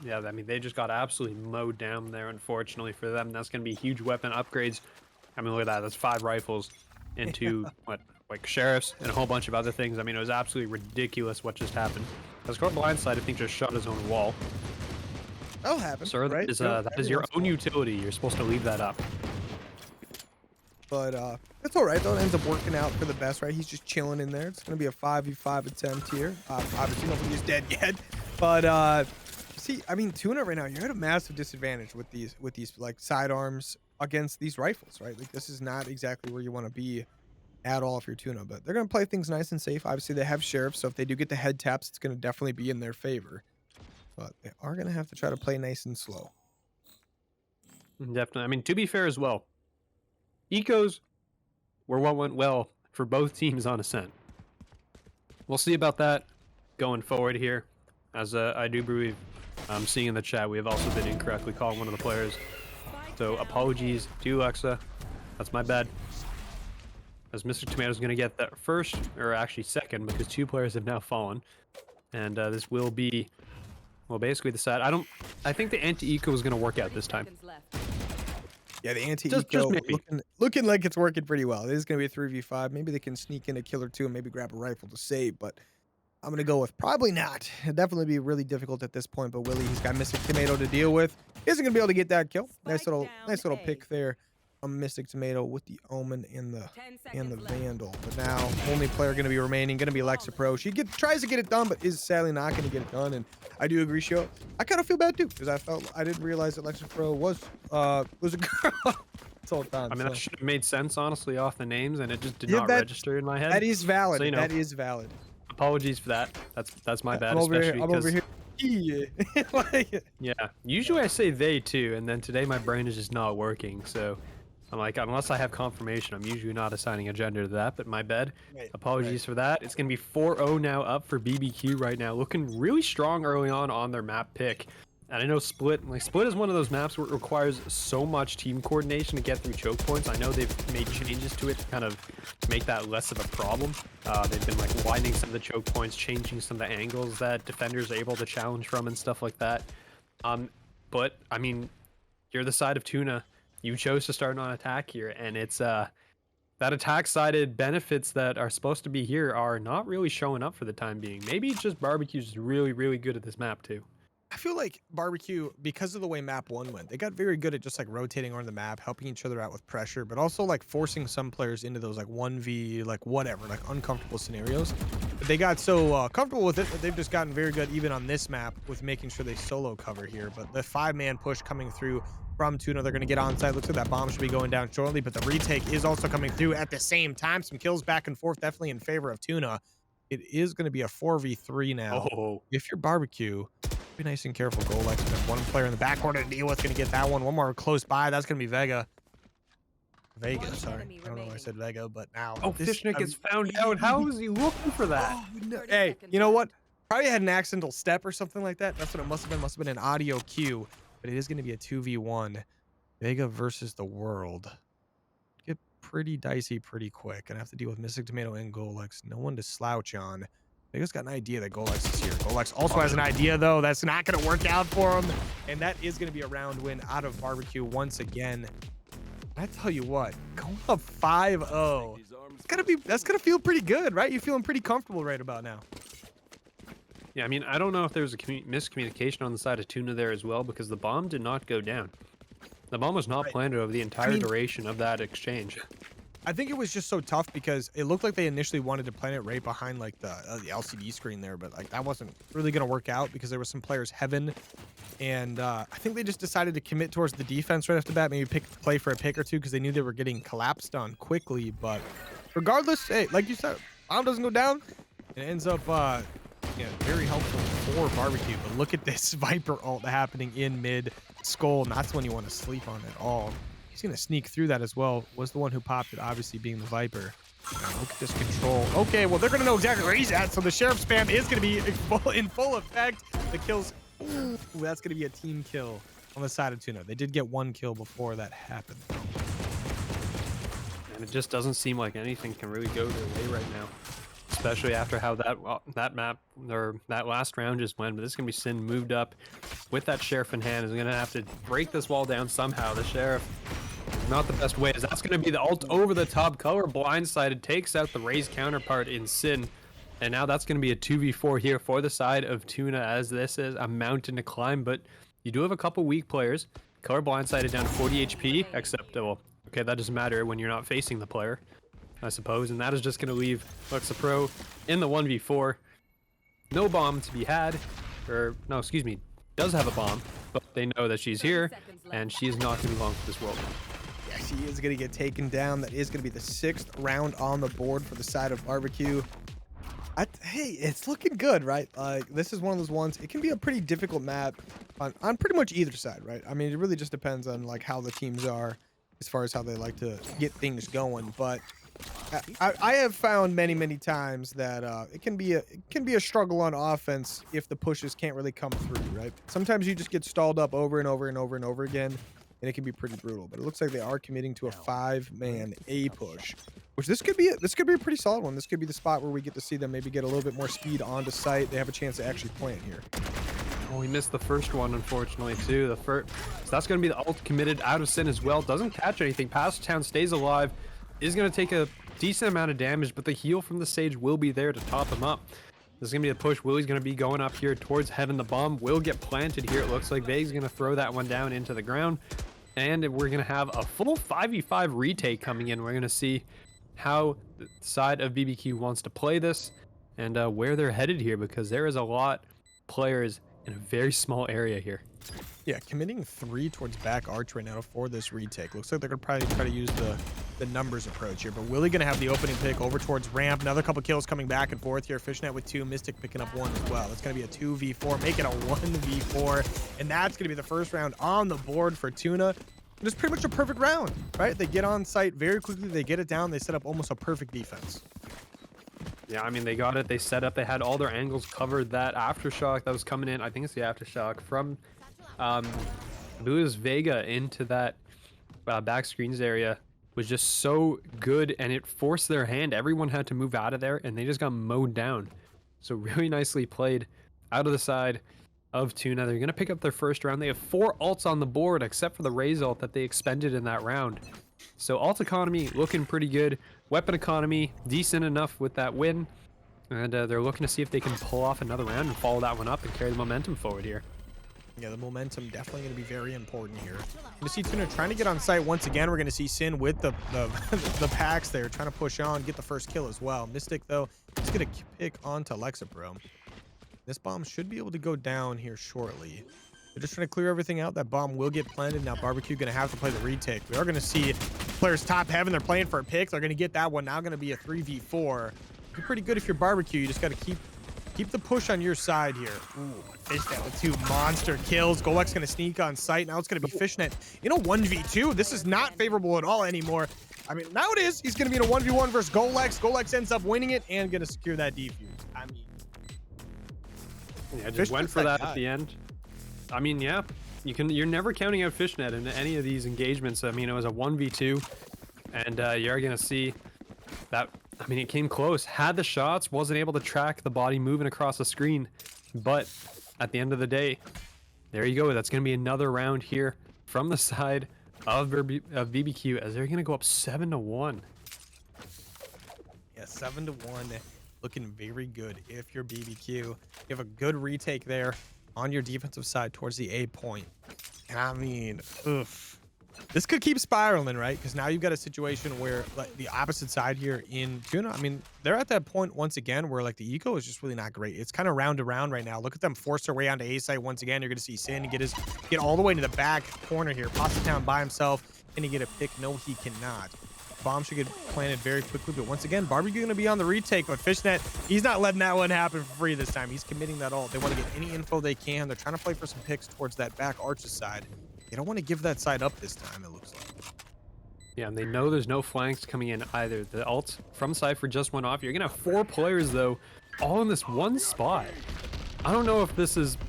got absolutely mowed down there, unfortunately for them. That's going to be huge weapon upgrades. I mean, look at that. That's 5 rifles into what, like sheriffs and a whole bunch of other things. I mean, it was absolutely ridiculous what just happened. As Score Blindside, I think, just shot his own wall. That'll happen, Sir, right? that is your own utility. You're supposed to leave that up. But it's all right though. It ends up working out for the best, right? He's just chilling in there. It's gonna be a 5v5 attempt here. Obviously nobody's dead yet, but see, I mean, Tuna right now, you're at a massive disadvantage with these like sidearms against these rifles, right? Like this is not exactly where you want to be at all if you're Tuna, but they're gonna play things nice and safe. Obviously, they have sheriffs, so if they do get the head taps, it's gonna definitely be in their favor. But they are gonna have to try to play nice and slow. Definitely. I mean, to be fair as well, ecos were what went well for both teams on Ascent. We'll see about that going forward here. As I do believe I'm seeing in the chat, we have also been incorrectly called one of the players. So apologies to Alexa. That's my bad. As Mr. Tomato's going to get that first, or actually second, because 2 players have now fallen. And this will be, well, basically the side. I think the anti-eco is going to work out this time. Yeah, the Just anti-eco maybe. looking like it's working pretty well. It is going to be a 3v5. Maybe they can sneak in a kill or 2 and maybe grab a rifle to save, but I'm going to go with probably not. It'd definitely be really difficult at this point, but Willie, he's got Mystic Tomato to deal with. Isn't going to be able to get that kill. Nice little pick there on Mystic Tomato with the Omen and the Vandal. But now, only player going to be remaining, going to be Alexa Pro. She tries to get it done, but is sadly not going to get it done, and I do agree, Sho. I kind of feel bad too because I didn't realize that Alexa Pro was a girl this whole time. I mean, that should have made sense, honestly, off the names, and it just did Yeah, not register in my head. That is valid. So, you know, that is valid. apologies for that. That's my bad, I'm over especially here. Yeah. Like, yeah. Usually I say they too, and then today my brain is just not working. So I'm like, unless I have confirmation, I'm usually not assigning a gender to that. But my bad. right, Apologies for that. It's gonna be 4-0 now, up for BBQ right now, looking really strong early on their map pick. And I know Split is one of those maps where it requires so much team coordination to get through choke points. I know they've made changes to it to kind of make that less of a problem. They've been like widening some of the choke points, changing some of the angles that defenders are able to challenge from and stuff like that. But I mean, you're the side of Tuna. You chose to start on attack here, and it's that attack-sided benefits that are supposed to be here are not really showing up for the time being. Maybe it's just BBQ's is really, really good at this map too. I feel like BBQ, because of the way map 1 went, they got very good at just like rotating around the map, helping each other out with pressure, but also like forcing some players into those like 1v, like whatever, like uncomfortable scenarios. But they got so comfortable with it that they've just gotten very good even on this map with making sure they solo cover here. But the 5-man push coming through from Tuna, they're going to get onside. Looks like that bomb should be going down shortly, but the retake is also coming through at the same time. Some kills back and forth, definitely in favor of Tuna. It is going to be a 4v3 now. Oh. If you're BBQ, be nice and careful. Golex, there's one player in the backcourt to deal with. Going to get that one. One more close by. That's going to be Vega. Sorry. I don't know why I said Vega, but now. Oh, Fishnick is found out. How is he looking for that? Oh, no. Hey, you know what? Probably had an accidental step or something like that. That's what it must have been. Must have been an audio cue. But it is going to be a 2v1. Vega versus the world. Get pretty dicey pretty quick. Gonna have to deal with Mystic Tomato and Golex. No one to slouch on. Vega's got an idea that Golex is here. Golex also has an idea, though. That's not going to work out for him. And that is going to be a round win out of BBQ once again. I tell you what, going up 5-0. That's gonna feel pretty good, right? You're feeling pretty comfortable right about now. Yeah, I mean, I don't know if there was a miscommunication on the side of Tuna there as well, because the bomb did not go down. The bomb was not planted over the entire duration of that exchange. I think it was just so tough because it looked like they initially wanted to plant it right behind like the LCD screen there, but like that wasn't really gonna work out because there were some players heaven, and I think they just decided to commit towards the defense right off the bat, maybe play for a pick or two because they knew they were getting collapsed on quickly. But regardless, hey, like you said, bomb doesn't go down. It ends up yeah, very helpful for barbecue. But look at this Viper ult happening in mid skull, and that's the one you want to sleep on at all. He's gonna sneak through that as well. Was the one who popped it, obviously being the Viper. Now look at this control. Okay, well they're gonna know exactly where he's at, so the sheriff spam is gonna be in full effect. The kills. Ooh, that's gonna be a team kill on the side of Tuna. They did get one kill before that happened. And it just doesn't seem like anything can really go their way right now, especially after how that map or that last round just went. But this is gonna be Sin moved up with that sheriff in hand. Is gonna have to break this wall down somehow. The sheriff, not the best way, as that's gonna be the ult over the top. Color blindsided takes out the Raze counterpart in Sin, and now that's gonna be a 2v4 here for the side of Tuna, as this is a mountain to climb. But you do have a couple weak players. Color blindsided down to 40 HP, except well, okay, that doesn't matter when you're not facing the player, I suppose, and that is just going to leave Luxa Pro in the 1v4. No bomb to be had, or no, excuse me, does have a bomb, but they know that she's here, and she is not going to be long for this world. Yeah, she is going to get taken down. That is going to be the 6th round on the board for the side of barbecue. Hey, it's looking good, right? Like, this is one of those ones. It can be a pretty difficult map on pretty much either side, right? I mean, it really just depends on like how the teams are as far as how they like to get things going. But I have found many times that it can be a struggle on offense if the pushes can't really come through, right? Sometimes you just get stalled up over and over and over and over again, and it can be pretty brutal. But it looks like they are committing to a 5-man A push, which this could be a pretty solid one. This could be the spot where we get to see them maybe get a little bit more speed onto site. They have a chance to actually plant here. Oh, he missed the first one, unfortunately, too. So that's going to be the ult committed out of Sin as well. Doesn't catch anything. Pass Town stays alive. Is going to take a decent amount of damage, but the heal from the Sage will be there to top him up. This is going to be the push. Willie's going to be going up here towards Heaven. The bomb will get planted here. It looks like Vague's going to throw that one down into the ground. And we're going to have a full 5v5 retake coming in. We're going to see how the side of BBQ wants to play this and where they're headed here, because there is a lot of players in a very small area here. Yeah, committing 3 towards back arch right now for this retake. Looks like they're gonna probably try to use the numbers approach here, but Willie gonna have the opening pick over towards ramp. Another couple kills coming back and forth here. Fishnet with 2, Mystic picking up 1 as well. That's gonna be a 2v4, make it a 1v4, and that's gonna be the first round on the board for Tuna. And it's pretty much a perfect round, right? They get on site very quickly, they get it down, they set up almost a perfect defense. Yeah, I mean, they got it. They set up. They had all their angles covered. That aftershock that was coming in, I think it's the aftershock from Luis Vega into that back screens area was just so good, and it forced their hand. Everyone had to move out of there, and they just got mowed down. So really nicely played out of the side of Tuna. They're going to pick up their first round. They have 4 ults on the board, except for the Raze ult that they expended in that round. So ult economy looking pretty good. Weapon economy decent enough with that win. And they're looking to see if they can pull off another round and follow that one up and carry the momentum forward here. Yeah, the momentum definitely going to be very important here. Going to see Tuna trying to get on site once again. We're going to see Sin with the the packs there, trying to push on, get the first kill as well. Mystic, though, is going to pick onto Lexapro. This bomb should be able to go down here shortly. They're just trying to clear everything out. That bomb will get planted. Now Barbecue going to have to play the retake. We are going to see players top heaven. They're playing for a pick. They're going to get that one. Now going to be a 3v4. You're pretty good if you're Barbecue. You just got to keep the push on your side here. Ooh, Fishnet with 2 monster kills. Golek's going to sneak on site. Now it's going to be Fishnet in a 1v2. This is not favorable at all anymore. I mean, now it is. He's going to be in a 1v1 versus Golex. Golex ends up winning it and going to secure that defuse. I mean, yeah, just went for that at the end. I mean, yeah, you're never counting out Fishnet in any of these engagements. I mean, it was a 1v2, and you're gonna see that. I mean, it came close, had the shots, wasn't able to track the body moving across the screen, but at the end of the day, there you go. That's gonna be another round here from the side of BBQ, as they're gonna go up 7-1. Yeah, 7-1, looking very good if you're BBQ. You have a good retake there on your defensive side towards the A point. And I mean, oof. This could keep spiraling, right? Because now you've got a situation where like the opposite side here in Tuna, I mean, they're at that point once again where like the eco is just really not great. It's kind of round to round right now. Look at them force their way onto A site once again. You're going to see Sin get all the way to the back corner here. Pasta Town by himself. Can he get a pick? No, he cannot. Bomb should get planted very quickly, but once again, BBQ going to be on the retake, but Fishnet, he's not letting that one happen for free this time. He's committing that ult. They want to get any info they can. They're trying to play for some picks towards that back Arches side. They don't want to give that side up this time, it looks like. Yeah, and they know there's no flanks coming in either. The ult from Cypher just went off. You're going to have 4 players, though, all in this one spot. I don't know if this is,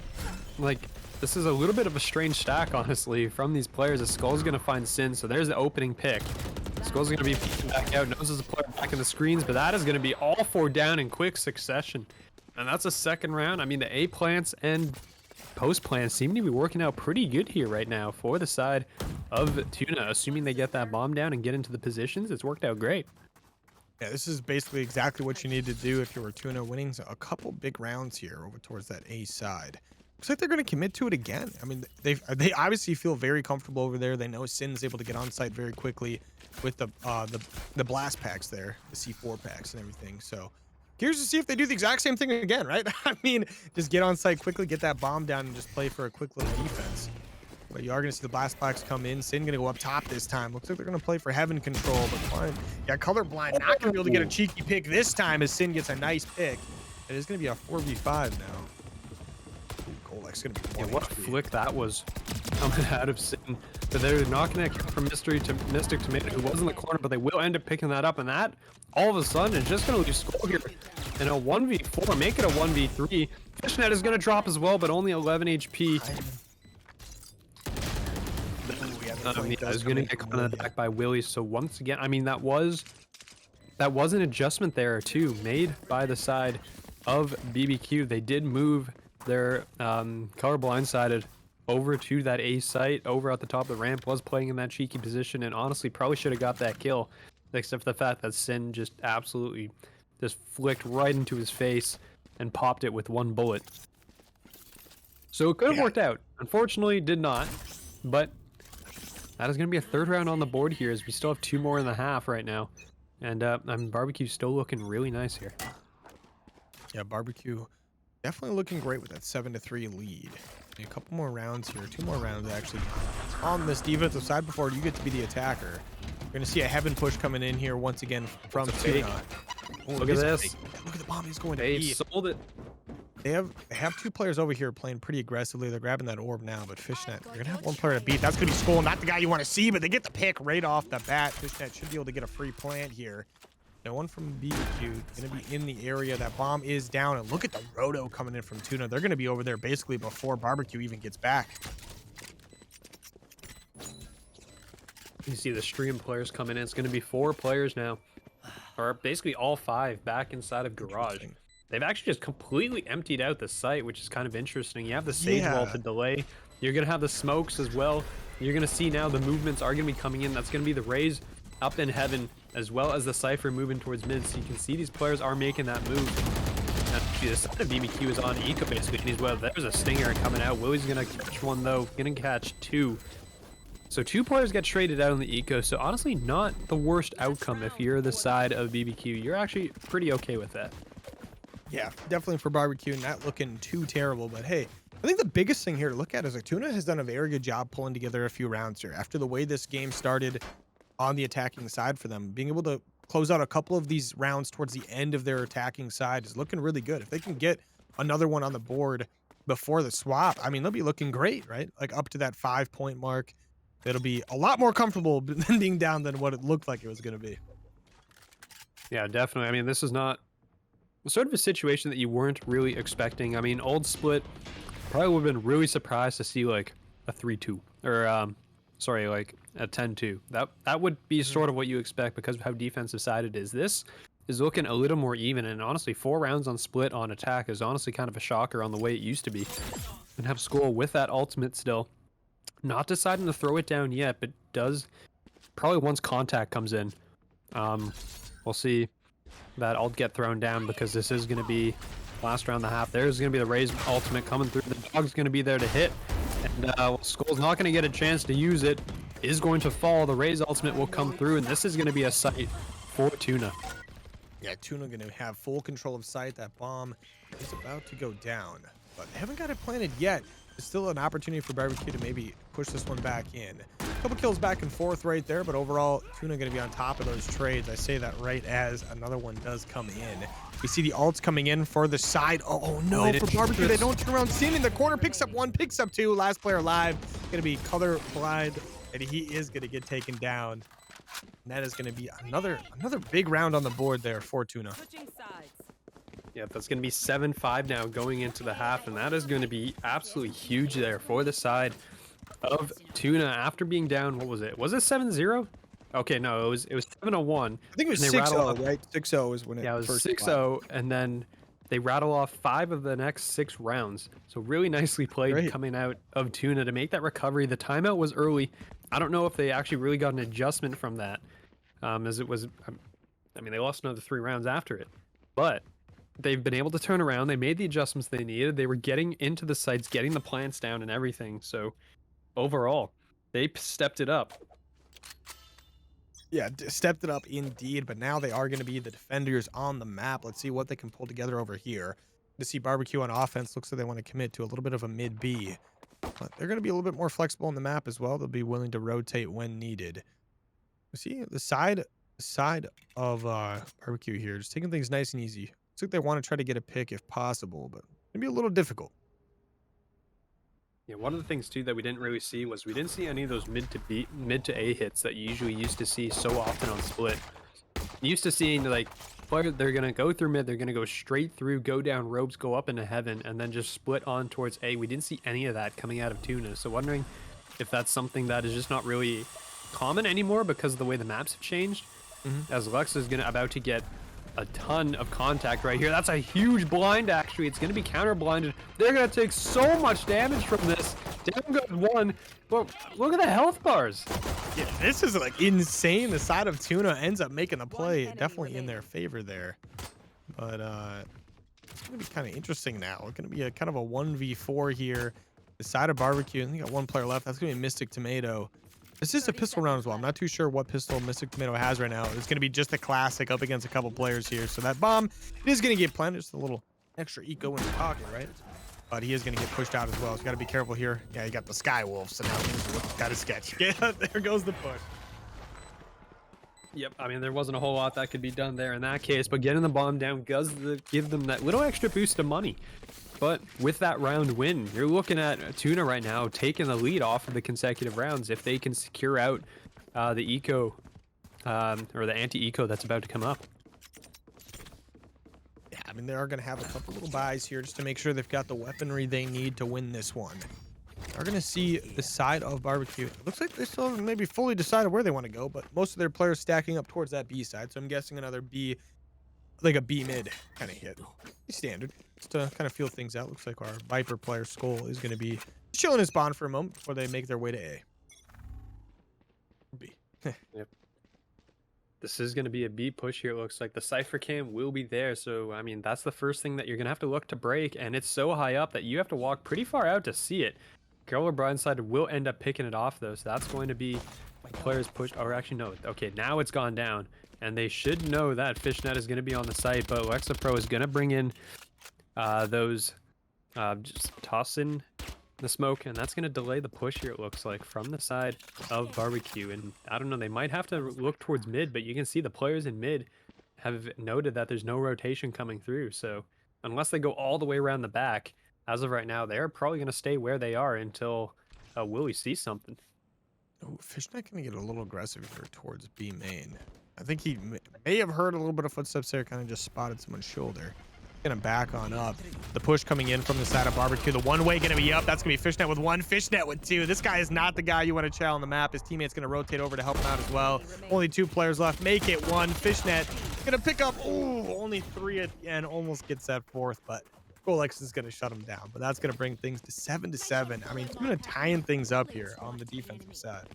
like, this is a little bit of a strange stack, honestly, from these players. The Skull's going to find Sin, so there's the opening pick. Skull's going to be peeking back out. Knows there's a player back in the screens, but that is going to be all 4 down in quick succession. And that's a second round. I mean, the A plants and post plans seem to be working out pretty good here right now for the side of Tuna. Assuming they get that bomb down and get into the positions, it's worked out great. Yeah, this is basically exactly what you need to do if you were Tuna, winning a couple big rounds here over towards that A side. Looks like they're going to commit to it again. I mean, they obviously feel very comfortable over there. They know Sin's able to get on site very quickly with the blast packs there, the C4 packs and everything. So curious to see if they do the exact same thing again, right? I mean, just get on site quickly, get that bomb down, and just play for a quick little defense. But you are going to see the blast packs come in. Sin going to go up top this time. Looks like they're going to play for heaven control, but fine. Yeah, colorblind not going to be able to get a cheeky pick this time as Sin gets a nice pick. It is going to be a 4v5 now. Golek's going to be what a flick that was coming out of Sin. So they're knocking that kill from Mystic Tomato, who was in the corner, but they will end up picking that up, and that all of a sudden is just going to leave Skull here in a 1v4, make it a 1v3. Fishnet is going to drop as well, but only 11 HP. I was going to get caught back by Willie, so once again, I mean, that was an adjustment there too, made by the side of BBQ. They did move their color blindsided over to that A site, over at the top of the ramp, was playing in that cheeky position, and honestly probably should have got that kill, except for the fact that Sin just absolutely just flicked right into his face and popped it with 1 bullet. So it could have worked out. Unfortunately, did not, but that is going to be a 3rd round on the board here, as we still have 2 more in the half right now. And I mean, BBQ's still looking really nice here. Yeah, BBQ definitely looking great with that 7-3 lead. A couple more rounds here, 2 more rounds actually on this defensive side before you get to be the attacker. We're going to see a heaven push coming in here once again from TUNA. Oh, look at this. Look at the bomb he's going to They B. sold it. They have 2 players over here playing pretty aggressively. They're grabbing that orb now, but Fishnet, you're going to have 1 player to beat. That's going to be Skull, not the guy you want to see, but they get the pick right off the bat. Fishnet should be able to get a free plant here. No one from BBQ going to be in the area. That bomb is down, and look at the roto coming in from TUNA. They're going to be over there basically before BBQ even gets back. You see the stream players coming in. It's going to be 4 players now, or basically all 5 back inside of Garage. They've actually just completely emptied out the site, which is kind of interesting. You have the Sage Wall to delay. You're going to have the smokes as well. You're going to see now the movements are going to be coming in. That's going to be the Raze up in heaven, as well as the Cypher moving towards mid. So you can see these players are making that move. Now, the side of BBQ is on Eco basically as well. There's a stinger coming out. Willie's going to catch 1 though. Going to catch 2. So 2 players get traded out on the Eco. So honestly, not the worst outcome if you're the side of BBQ. You're actually pretty okay with that. Yeah, definitely for BBQ, not looking too terrible. But hey, I think the biggest thing here to look at is like TUNA has done a very good job pulling together a few rounds here. After the way this game started on the attacking side for them, being able to close out a couple of these rounds towards the end of their attacking side is looking really good. If they can get another one on the board before the swap, I mean, they'll be looking great, right? Like up to that 5-point mark. It'll be a lot more comfortable than being down than what it looked like it was going to be. Yeah, definitely. I mean, this is not sort of a situation that you weren't really expecting. I mean, old split probably would have been really surprised to see like a 3-2 or sorry, like a 10-2. That would be sort of what you expect because of how defensive sided it is. This is looking a little more even, and honestly 4 rounds on split on attack is honestly kind of a shocker on the way it used to be. And have Skull with that ultimate still, not deciding to throw it down yet, but does probably once contact comes in. We'll see that ult get thrown down because this is going to be last round and a half. There's going to be the Raze ultimate coming through. The dog's going to be there to hit, and Skull's not going to get a chance to use it. is going to fall. The Raze ultimate will come through, and this is going to be a site for TUNA. Yeah, TUNA going to have full control of site. That bomb is about to go down, but they haven't got it planted yet. There's still an opportunity for BBQ to maybe push this one back in. A couple kills back and forth right there, but overall, TUNA going to be on top of those trades. I say that right as another one does come in. We see the ults coming in for the side. Oh no, for BBQ, they don't turn around. Seen in the corner, picks up one, picks up two. Last player alive. Going to be color blind, and he is going to get taken down. And that is going to be another big round on the board there for TUNA. Switching sides. Yeah, that's going to be 7-5 now going into the half, and that is going to be absolutely huge there for the side of TUNA after being down. What was it? Was it 7-0? Okay, no, it was 7-1. I think it was And they rattle 6-0, right? 6-0 is when it Yeah, it was first 6-0, and then they rattle off 5 of the next 6 rounds. So really nicely played Great. coming out of TUNA to make that recovery. The timeout was early. I don't know if they actually really got an adjustment from that, as it was. I mean, they lost another 3 rounds after it, but they've been able to turn around. They made the adjustments they needed. They were getting into the sites, getting the plants down and everything. So overall, they stepped it up. Yeah, stepped it up indeed, but now they are going to be the defenders on the map. Let's see what they can pull together over here. To see BBQ on offense, looks like they want to commit to a little bit of a mid B, but they're going to be a little bit more flexible on the map as well. They'll be willing to rotate when needed. We see the side of BBQ here, just taking things nice and easy. Looks like they want to try to get a pick if possible, but it'll be a little difficult. Yeah, one of the things too that we didn't really see was we didn't see any of those mid to A hits that you usually used to see so often on split. You used to seeing like they're gonna go through mid, they're gonna go straight through, go down ropes, go up into heaven, and then just split on towards A. We didn't see any of that coming out of TUNA, so wondering if that's something that is just not really common anymore because of the way the maps have changed. As Lex is about to get a ton of contact right here. That's a huge blind, actually. It's going to be counter blinded. They're going to take so much damage from this. Down goes one, but look at the health bars. Yeah, this is like insane. The side of TUNA ends up making the play. Definitely in their favor there. But it's going to be kind of interesting now. It's going to be a kind of a 1v4 here. The side of BBQ, I think got one player left. That's going to be Mystic Tomato. This is a pistol round as well. I'm not too sure what pistol Mystic Tomato has right now. It's going to be just a classic up against a couple players here. So that bomb is going to get planted. Just a little extra eco in his pocket, right? But he is going to get pushed out as well. So you got to be careful here. Yeah, you got the Sky Wolf. So now he's got a sketch. Yeah, there goes the push. Yep, I mean, there wasn't a whole lot that could be done there in that case, but getting the bomb down does give them that little extra boost of money. But with that round win, you're looking at TUNA right now taking the lead off of the consecutive rounds if they can secure out the eco or the anti-eco that's about to come up. Yeah, I mean, they are going to have a couple little buys here just to make sure they've got the weaponry they need to win this one. They're going to see the side of BBQ. It looks like they still haven't maybe fully decided where they want to go, but most of their players stacking up towards that B side. So I'm guessing another B, like a B mid kind of hit. Standard. Just to kind of feel things out. Looks like our Viper player Skull is going to be chilling his spawn for a moment before they make their way to A. B. Yep. This is going to be a B push here. It looks like the Cypher cam will be there. So, I mean, that's the first thing that you're going to have to look to break. And it's so high up that you have to walk pretty far out to see it. Girl or Blindside will end up picking it off, though. So that's going to be players pushed. Or actually, no. Okay, now it's gone down. And they should know that Fishnet is going to be on the site. But Lexapro is going to bring in those, just toss in the smoke, and that's going to delay the push here, it looks like, from the side of BBQ. And I don't know, they might have to look towards mid, but you can see the players in mid have noted that there's no rotation coming through. So unless they go all the way around the back, as of right now, they're probably going to stay where they are until Willie sees something. Oh, Fishnet going to get a little aggressive here towards B main. I think he may have heard a little bit of footsteps there, kind of just spotted someone's shoulder. Gonna back on up. The push coming in from the side of BBQ. The one way gonna be up. That's gonna be Fishnet with one, Fishnet with two. This guy is not the guy you want to chow on the map. His teammate's gonna rotate over to help him out as well. Only 2 players left. Make it 1. Fishnet gonna pick up. Ooh, only 3 at the end. Almost gets that 4th, but Rolex is gonna shut him down. But that's gonna bring things to 7-7. I mean, it's gonna tying things up here on the defensive side.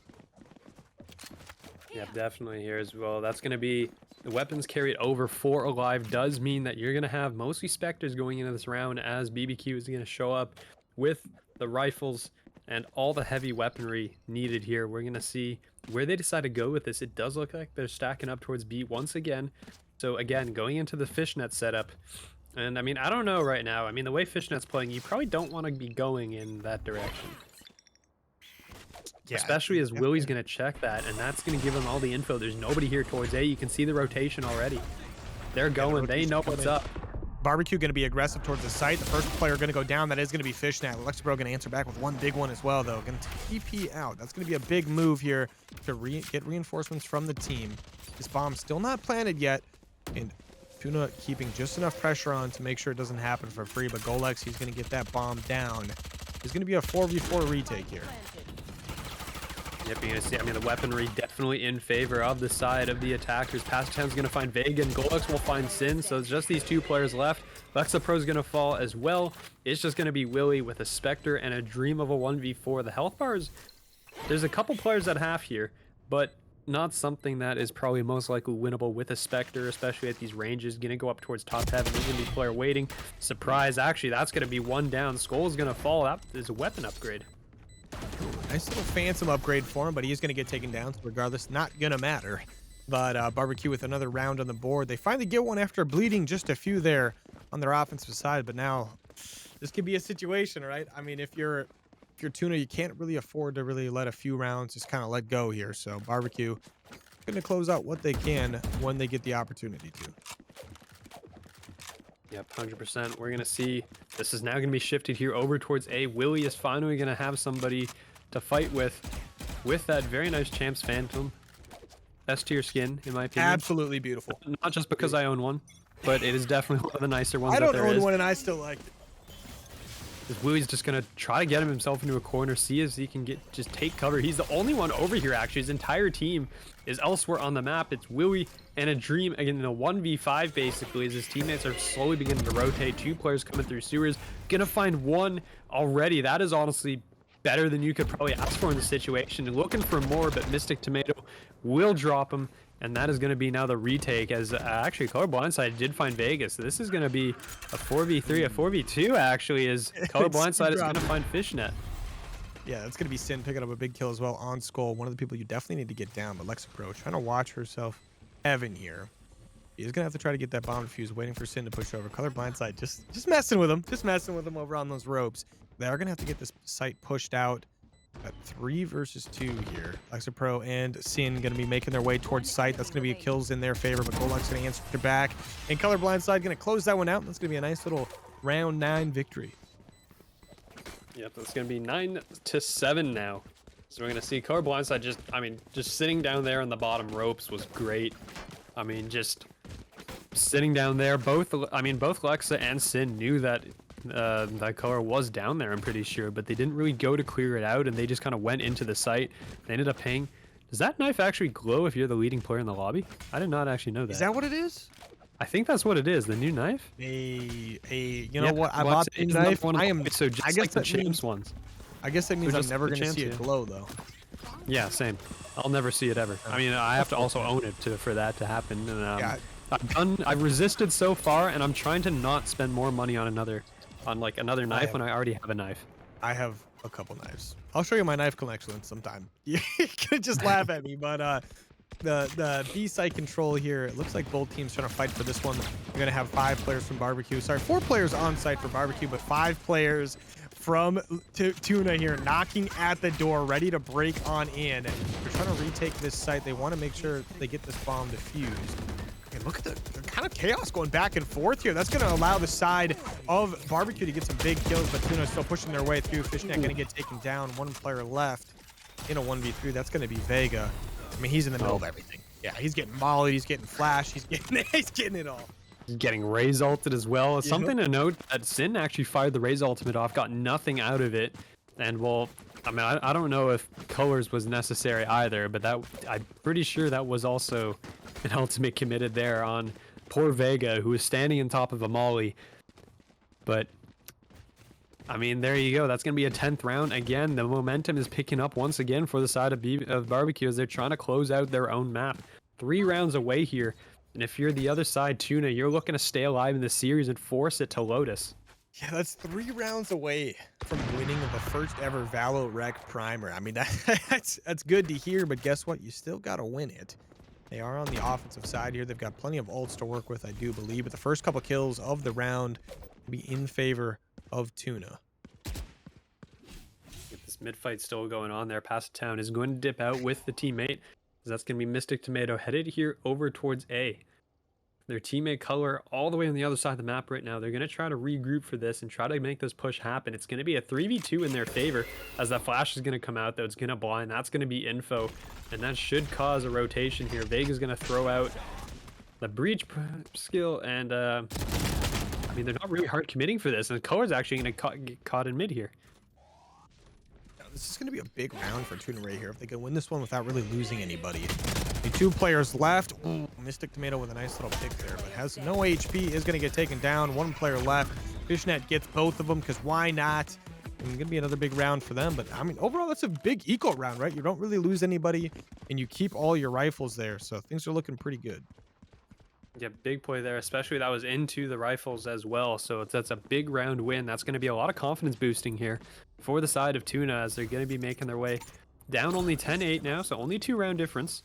Yeah, definitely here as well. That's going to be the weapons carried over 4 alive does mean that you're going to have mostly Spectres going into this round, as BBQ is going to show up with the rifles and all the heavy weaponry needed here. We're going to see where they decide to go with this. It does look like they're stacking up towards B once again. So again, going into the fishnet setup. And I mean, I don't know right now. I mean, the way fishnet's playing, you probably don't want to be going in that direction. Yeah, Especially as definitely. Willie's going to check that, and that's going to give him all the info. There's nobody here towards A. You can see the rotation already. They're going. They know what's up. BBQ going to be aggressive towards the site. The first player going to go down. That is going to be Fishnet. Lexapro going to answer back with one big one as well, though. Going to TP out. That's going to be a big move here to get reinforcements from the team. This bomb still not planted yet, and TUNA keeping just enough pressure on to make sure it doesn't happen for free. But Golex, he's going to get that bomb down. It's going to be a 4v4 retake here. Yep, you're gonna see. I mean, the weaponry definitely in favor of the side of the attackers. Pastown's gonna find Vega and Golex will find Sin. So it's just these two players left. Lexapro's gonna fall as well. It's just gonna be Willie with a Spectre and a dream of a 1v4. The health bars, there's a couple players at half here, but not something that is probably most likely winnable with a Spectre, especially at these ranges. Gonna go up towards top heaven. There's gonna be player waiting. Surprise! Actually, that's gonna be one down. Skull's gonna fall. That is a weapon upgrade. Nice little phantom upgrade for him, but he is going to get taken down. So regardless, not going to matter. But BBQ with another round on the board. They finally get one after bleeding just a few there on their offensive side. But now this could be a situation, right? I mean, if you're TUNA, you can't really afford to really let a few rounds just kind of let go here. So BBQ going to close out what they can when they get the opportunity to. Yep, 100%. We're going to see this is now going to be shifted here over towards A. Willie is finally going to have somebody to fight with that very nice Champs Phantom. S tier skin, in my opinion. Absolutely beautiful. Not just because I own one, but it is definitely one of the nicer ones I that don't there own is. one, and I still like it. Willie's just going to try to get himself into a corner, see if he can just take cover. He's the only one over here, actually. His entire team is elsewhere on the map. It's Willie and a Dream, again, in a 1v5, basically, as his teammates are slowly beginning to rotate. Two players coming through sewers. Gonna find one already. That is honestly better than you could probably ask for in the situation. Looking for more, but Mystic Tomato will drop him. And that is going to be now the retake, as actually Color Blindside did find Vegas. So this is going to be a 4v3, a 4v2 actually, as Color Blindside is going to find Fishnet. Yeah, that's going to be Sin picking up a big kill as well on Skull. One of the people you definitely need to get down, but Lexapro trying to watch herself Evan here. He's going to have to try to get that bomb defused, waiting for Sin to push over. Color Blindside just messing with him. Just messing with him over on those ropes. They are going to have to get this site pushed out. At 3 versus 2 here. Lexapro and Sin going to be making their way towards site. That's going to be kills in their favor, but Golux going to answer back. And Color Blindside going to close that one out. That's going to be a nice little round 9 victory. Yep, that's going to be 9-7 now. So we're going to see Color Blindside just sitting down there on the bottom ropes was great. I mean, just sitting down there. Both Lexa and Sin knew that that color was down there, I'm pretty sure, but they didn't really go to clear it out, and they just kind of went into the site. They ended up paying. Does that knife actually glow if you're the leading player in the lobby? I did not actually know that. Is that what it is? I think that's what it is, the new knife. You know what? I bought the knife. I am so just I guess like the that Champs means, ones. I guess that means So I'm just never the going to Champs, see it yeah. glow, though. Yeah, same. I'll never see it ever. I mean, I have to also own it for that to happen. And, Yeah. I've resisted so far, and I'm trying to not spend more money on another knife when I already have a knife. I have a couple knives. I'll show you my knife collection sometime. You can just laugh at me, but the B site control here. It looks like both teams trying to fight for this one. We're gonna have 5 players from BBQ. Sorry, 4 players on site for BBQ, but 5 players from TUNA here, knocking at the door, ready to break on in. They're trying to retake this site. They want to make sure they get this bomb defused. And look at the kind of chaos going back and forth here. That's going to allow the side of BBQ to get some big kills, but TUNA still pushing their way through. Fishnet going to get taken down. 1 player left in a 1v3. That's going to be Vega. I mean, he's in the middle of everything. Yeah, he's getting mollied. He's getting flashed. He's getting it all. Getting Raze ulted as well. Something to note that Sin actually fired the Raze ultimate off, got nothing out of it. And well, I mean, I don't know if colors was necessary either, but I'm pretty sure that was also an ultimate committed there on poor Vega, who was standing on top of a molly. But I mean, there you go. That's going to be a 10th round. Again, the momentum is picking up once again for the side of BBQ as they're trying to close out their own map. 3 rounds away here. And if you're the other side, TUNA, you're looking to stay alive in the series and force it to Lotus. Yeah, that's 3 rounds away from winning the first ever ValoRec primer. I mean, that's good to hear, but guess what? You still got to win it. They are on the offensive side here. They've got plenty of ults to work with, I do believe. But the first couple kills of the round will be in favor of TUNA. With this mid fight still going on there, Past Town is going to dip out with the teammate. That's going to be Mystic Tomato headed here over towards A. Their teammate Color all the way on the other side of the map right now. They're going to try to regroup for this and try to make this push happen. It's going to be a 3v2 in their favor as that flash is going to come out, though. It's going to blind. That's going to be info, and that should cause a rotation here. Vega's going to throw out the breach skill, and I mean, they're not really hard committing for this, and Color's actually going to get caught in mid here. This is going to be a big round for TUNA right here if they can win this one without really losing anybody. The 2 players left. Ooh, Mystic Tomato with a nice little pick there, but has no HP, is going to get taken down. 1 player left. Fishnet gets both of them because why not? And going to be another big round for them, but I mean, overall, that's a big eco round, right? You don't really lose anybody, and you keep all your rifles there, so things are looking pretty good. Yeah, big play there, especially that was into the rifles as well. So that's a big round win. That's going to be a lot of confidence boosting here for the side of TUNA as they're going to be making their way down only 10-8 now, so only 2 round difference.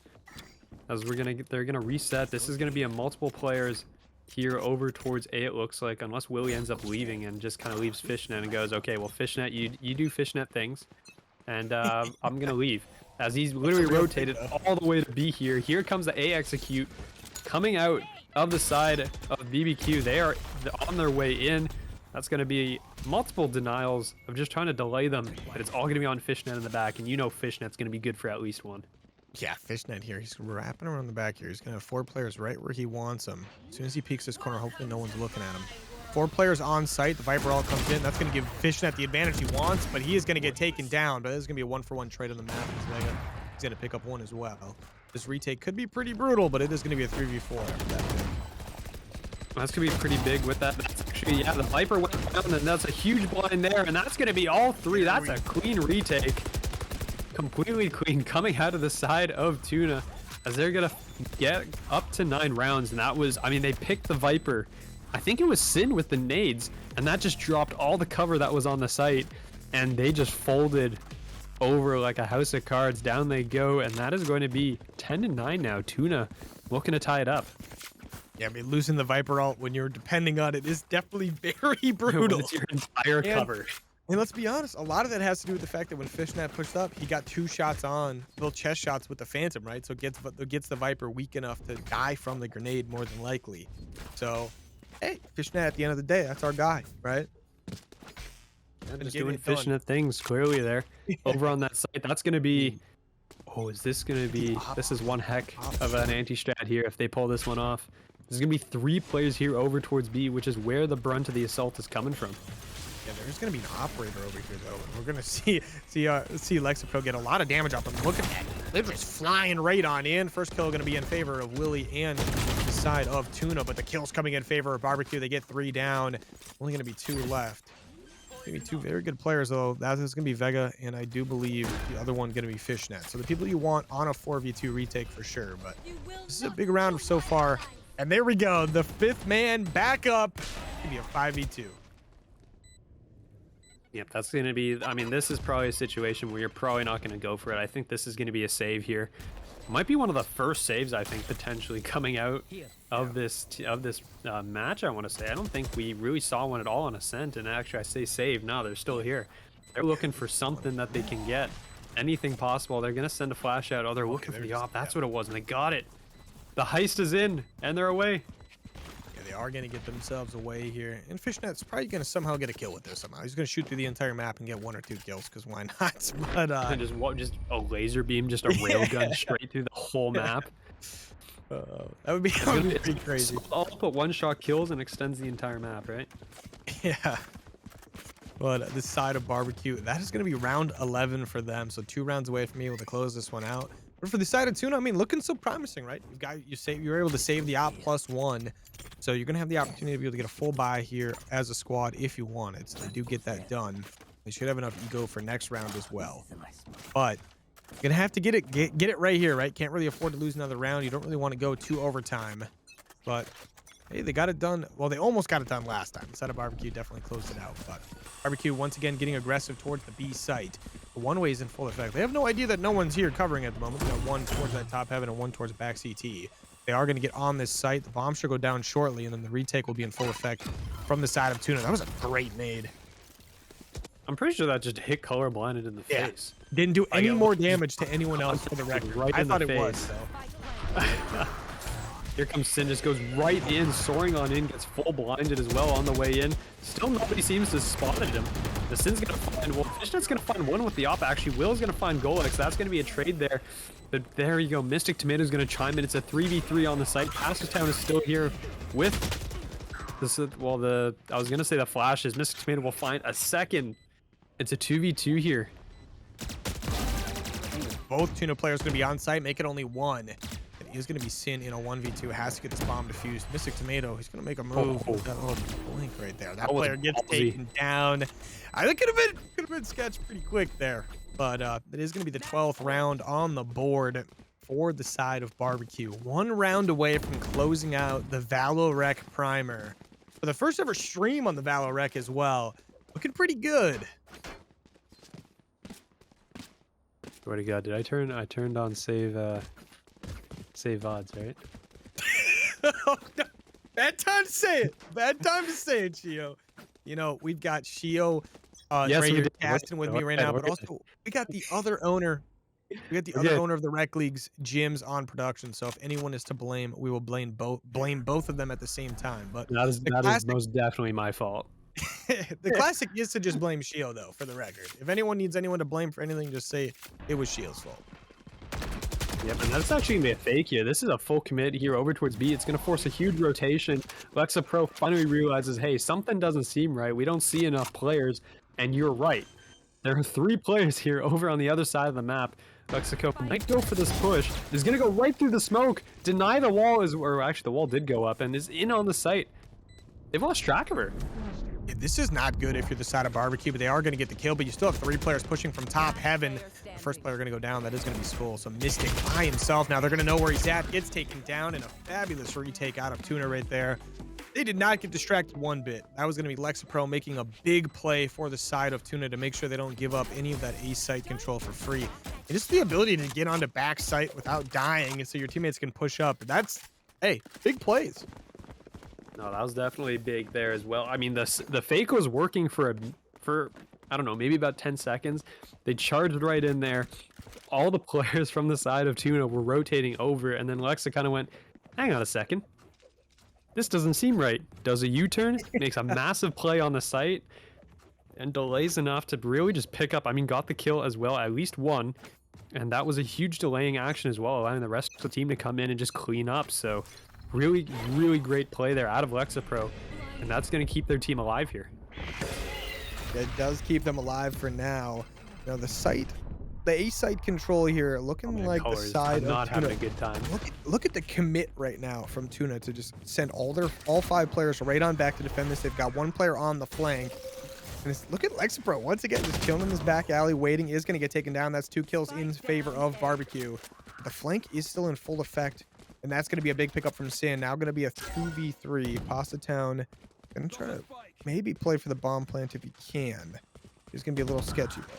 As they're gonna reset. This is gonna be a multiple players here over towards A. It looks like, unless Willie ends up leaving and just kind of leaves Fishnet and goes, okay, well Fishnet, you do Fishnet things, and I'm gonna leave. As he's literally rotated all the way to B here. Here comes the A execute coming out of the side of BBQ. They are on their way in. That's going to be multiple denials of just trying to delay them, but it's all going to be on Fishnet in the back, and you know Fishnet's going to be good for at least 1. Yeah, Fishnet here. He's wrapping around the back here. He's going to have 4 players right where he wants them. As soon as he peeks this corner, hopefully no one's looking at him. 4 players on site. The Viper all comes in. That's going to give Fishnet the advantage he wants, but he is going to get taken down. But this is going to be a 1-for-1 trade on the map. He's going to pick up 1 as well. This retake could be pretty brutal, but it is going to be a 3v4 after that pick. That's going to be pretty big with that. That's actually, yeah, the Viper went down, and that's a huge blind there, and that's going to be all 3. That's a clean retake. Completely clean coming out of the side of TUNA as they're going to get up to 9 rounds, and that was, I mean, they picked the Viper. I think it was Sin with the nades, and that just dropped all the cover that was on the site, and they just folded over like a house of cards. Down they go, and that is going to be 10-9 now. TUNA looking to tie it up. Yeah, I mean, losing the Viper ult when you're depending on it is definitely very brutal. It's your entire cover. And let's be honest, a lot of that has to do with the fact that when Fishnet pushed up, he got 2 shots on, little chest shots with the Phantom, right? So it gets the Viper weak enough to die from the grenade more than likely. So, hey, Fishnet at the end of the day, that's our guy, right? Yeah, just doing Fishnet things clearly there. Over on that site, that's going to be... Oh, is this going to be... This is one heck of an anti-strat here if they pull this one off. There's going to be 3 players here over towards B, which is where the brunt of the assault is coming from. Yeah, there's going to be an operator over here, though. And we're going to see Lexapro get a lot of damage off them. Look at that. They're just flying right on in. First kill going to be in favor of Willie and the side of TUNA, but the kill's coming in favor of BBQ. They get 3 down. Only going to be 2 left. Maybe 2 very good players, though. That is going to be Vega, and I do believe the other one going to be Fishnet. So the people you want on a 4v2 retake for sure, but this is a big round so far. And there we go. The 5th man back up. It's going to be a 5v2. Yep, that's going to be, I mean, this is probably a situation where you're probably not going to go for it. I think this is going to be a save here. Might be one of the first saves, I think, potentially coming out of this match, I want to say. I don't think we really saw one at all on Ascent, and actually I say save. No, they're still here. They're looking for something that they can get. Anything possible. They're going to send a flash out. Oh, they're looking for the op. That's what it was, and they got it. The heist is in, and they're away. Yeah, they are going to get themselves away here. And Fishnet's probably going to somehow get a kill with this somehow. He's going to shoot through the entire map and get 1 or 2 kills, because why not? But, and just a laser beam, just a railgun straight through the whole map. That would be pretty crazy. I'll put 1-shot kills and extends the entire map, right? Yeah. But this side of BBQ, that is going to be round 11 for them. So 2 rounds away from me able to close this one out. But for the side of TUNA, I mean, looking so promising, right? You're able to save the op +1. So you're going to have the opportunity to be able to get a full buy here as a squad if you want it. So they do get that done. They should have enough ego for next round as well. But you're going to have to get it right here, right? Can't really afford to lose another round. You don't really want to go to overtime. But Hey, they got it done. Well, they almost got it done last time. Instead of BBQ definitely closed it out. But BBQ once again getting aggressive towards the B site. The one way is in full effect. They have no idea that no one's here covering at the moment. They got one towards that top heaven and one towards back CT. They are going to get on this site. The bomb should go down shortly, and then the retake will be in full effect from the side of Tuna. That was a great nade. I'm pretty sure that just hit colorblinded in the face. Didn't do any more damage to anyone else for the record. Right I in the thought it was, face. though. Here comes Sin, just goes right in, soaring on in, gets full blinded as well on the way in. Still nobody seems to spotted him. The Sin's gonna find, well, Fishnet's gonna find one with the op. Actually, Will's gonna find Golix. That's gonna be a trade there. But there you go, Mystic Tomato's gonna chime in. It's a 3v3 on the site. Town is still here with this. Well, I was gonna say the flashes. Mystic Tomato will find a second. It's a 2v2 here. Both Tuna players going to be on site, make it only one. And he's going to be Sin in a 1v2, has to get this bomb defused. Mystic Tomato, he's going to make a move. Oh. That little blink right there. That That was player gets ballsy. taken down. I think could have been sketched pretty quick there. But it is going to be the 12th round on the board for the side of BBQ. 1 round away from closing out the ValoRec primer. For the first ever stream on the ValoRec as well. Looking pretty good. Swear to God, did I turned on save VODs, right? Oh, no. Bad time to say it. Bad time to say it, Shio. You know, we've got Shio Yes, right we here did. casting with me right now, but also we got the other owner. We got the We're other good. owner of the Rec League's gyms on production. So if anyone is to blame, we will blame both of them at the same time. But That is classic- most definitely my fault. the classic is to just blame Shio, though, for the record. If anyone needs anyone to blame for anything, just say it was Shio's fault. Yep, and that's actually gonna be a fake here. This is a full commit here over towards B. It's gonna force a huge rotation. Lexa Pro finally realizes, hey, something doesn't seem right. We don't see enough players, and you're right. There are 3 players here over on the other side of the map. Lexico might go for this push. Is gonna go right through the smoke. Deny the wall or actually the wall did go up and is in on the site. They've lost track of her. Yeah, this is not good if you're the side of BBQ, but they are going to get the kill. But you still have 3 players pushing from top heaven. The first player going to go down. That is going to be Skull. So Mystic by himself. Now they're going to know where he's at. Gets taken down, and a fabulous retake out of Tuna right there. They did not get distracted one bit. That was going to be Lexapro making a big play for the side of Tuna to make sure they don't give up any of that A site control for free. And just the ability to get onto back site without dying, and so your teammates can push up. That's, hey, big plays. No, that was definitely big there as well. I mean, the fake was working for I don't know, maybe about 10 seconds. They charged right in there. All the players from the side of Tuna were rotating over, and then Lexa kind of went, hang on a second. This doesn't seem right. Does a U-turn, makes a massive play on the site, and delays enough to really just pick up. I mean, got the kill as well, at least one. And that was a huge delaying action as well, allowing the rest of the team to come in and just clean up. So really, really great play there out of Lexapro. And that's going to keep their team alive here. It does keep them alive for now. You know, the site, the A site control here, looking like the Colors, side I'm not of Tuna. having a good time. Look at the commit right now from Tuna to just send all 5 players right on back to defend this. They've got 1 player on the flank. And look at Lexapro once again, just killing in this back alley, waiting, is going to get taken down. That's 2 kills in favor of BBQ. The flank is still in full effect, and that's going to be a big pickup from Sin. Now going to be a 2v3. Pasta Town going to try to maybe play for the bomb plant if he can. He's going to be a little sketchy, though.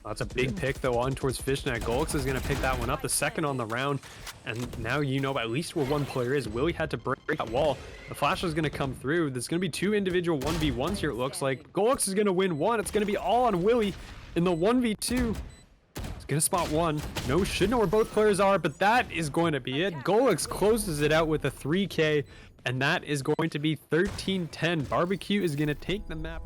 That's a big pick, though, on towards Fishnet. Golix is going to pick that one up, the second on the round. And now you know at least where 1 player is. Willie had to break that wall. The flash is going to come through. There's going to be 2 individual 1v1s here, it looks like. Golix is going to win 1. It's going to be all on Willie in the 1v2. He's going to spot 1. Should know where both players are, but that is going to be it. Golix closes it out with a 3K, and that is going to be 13-10. BBQ is going to take the map.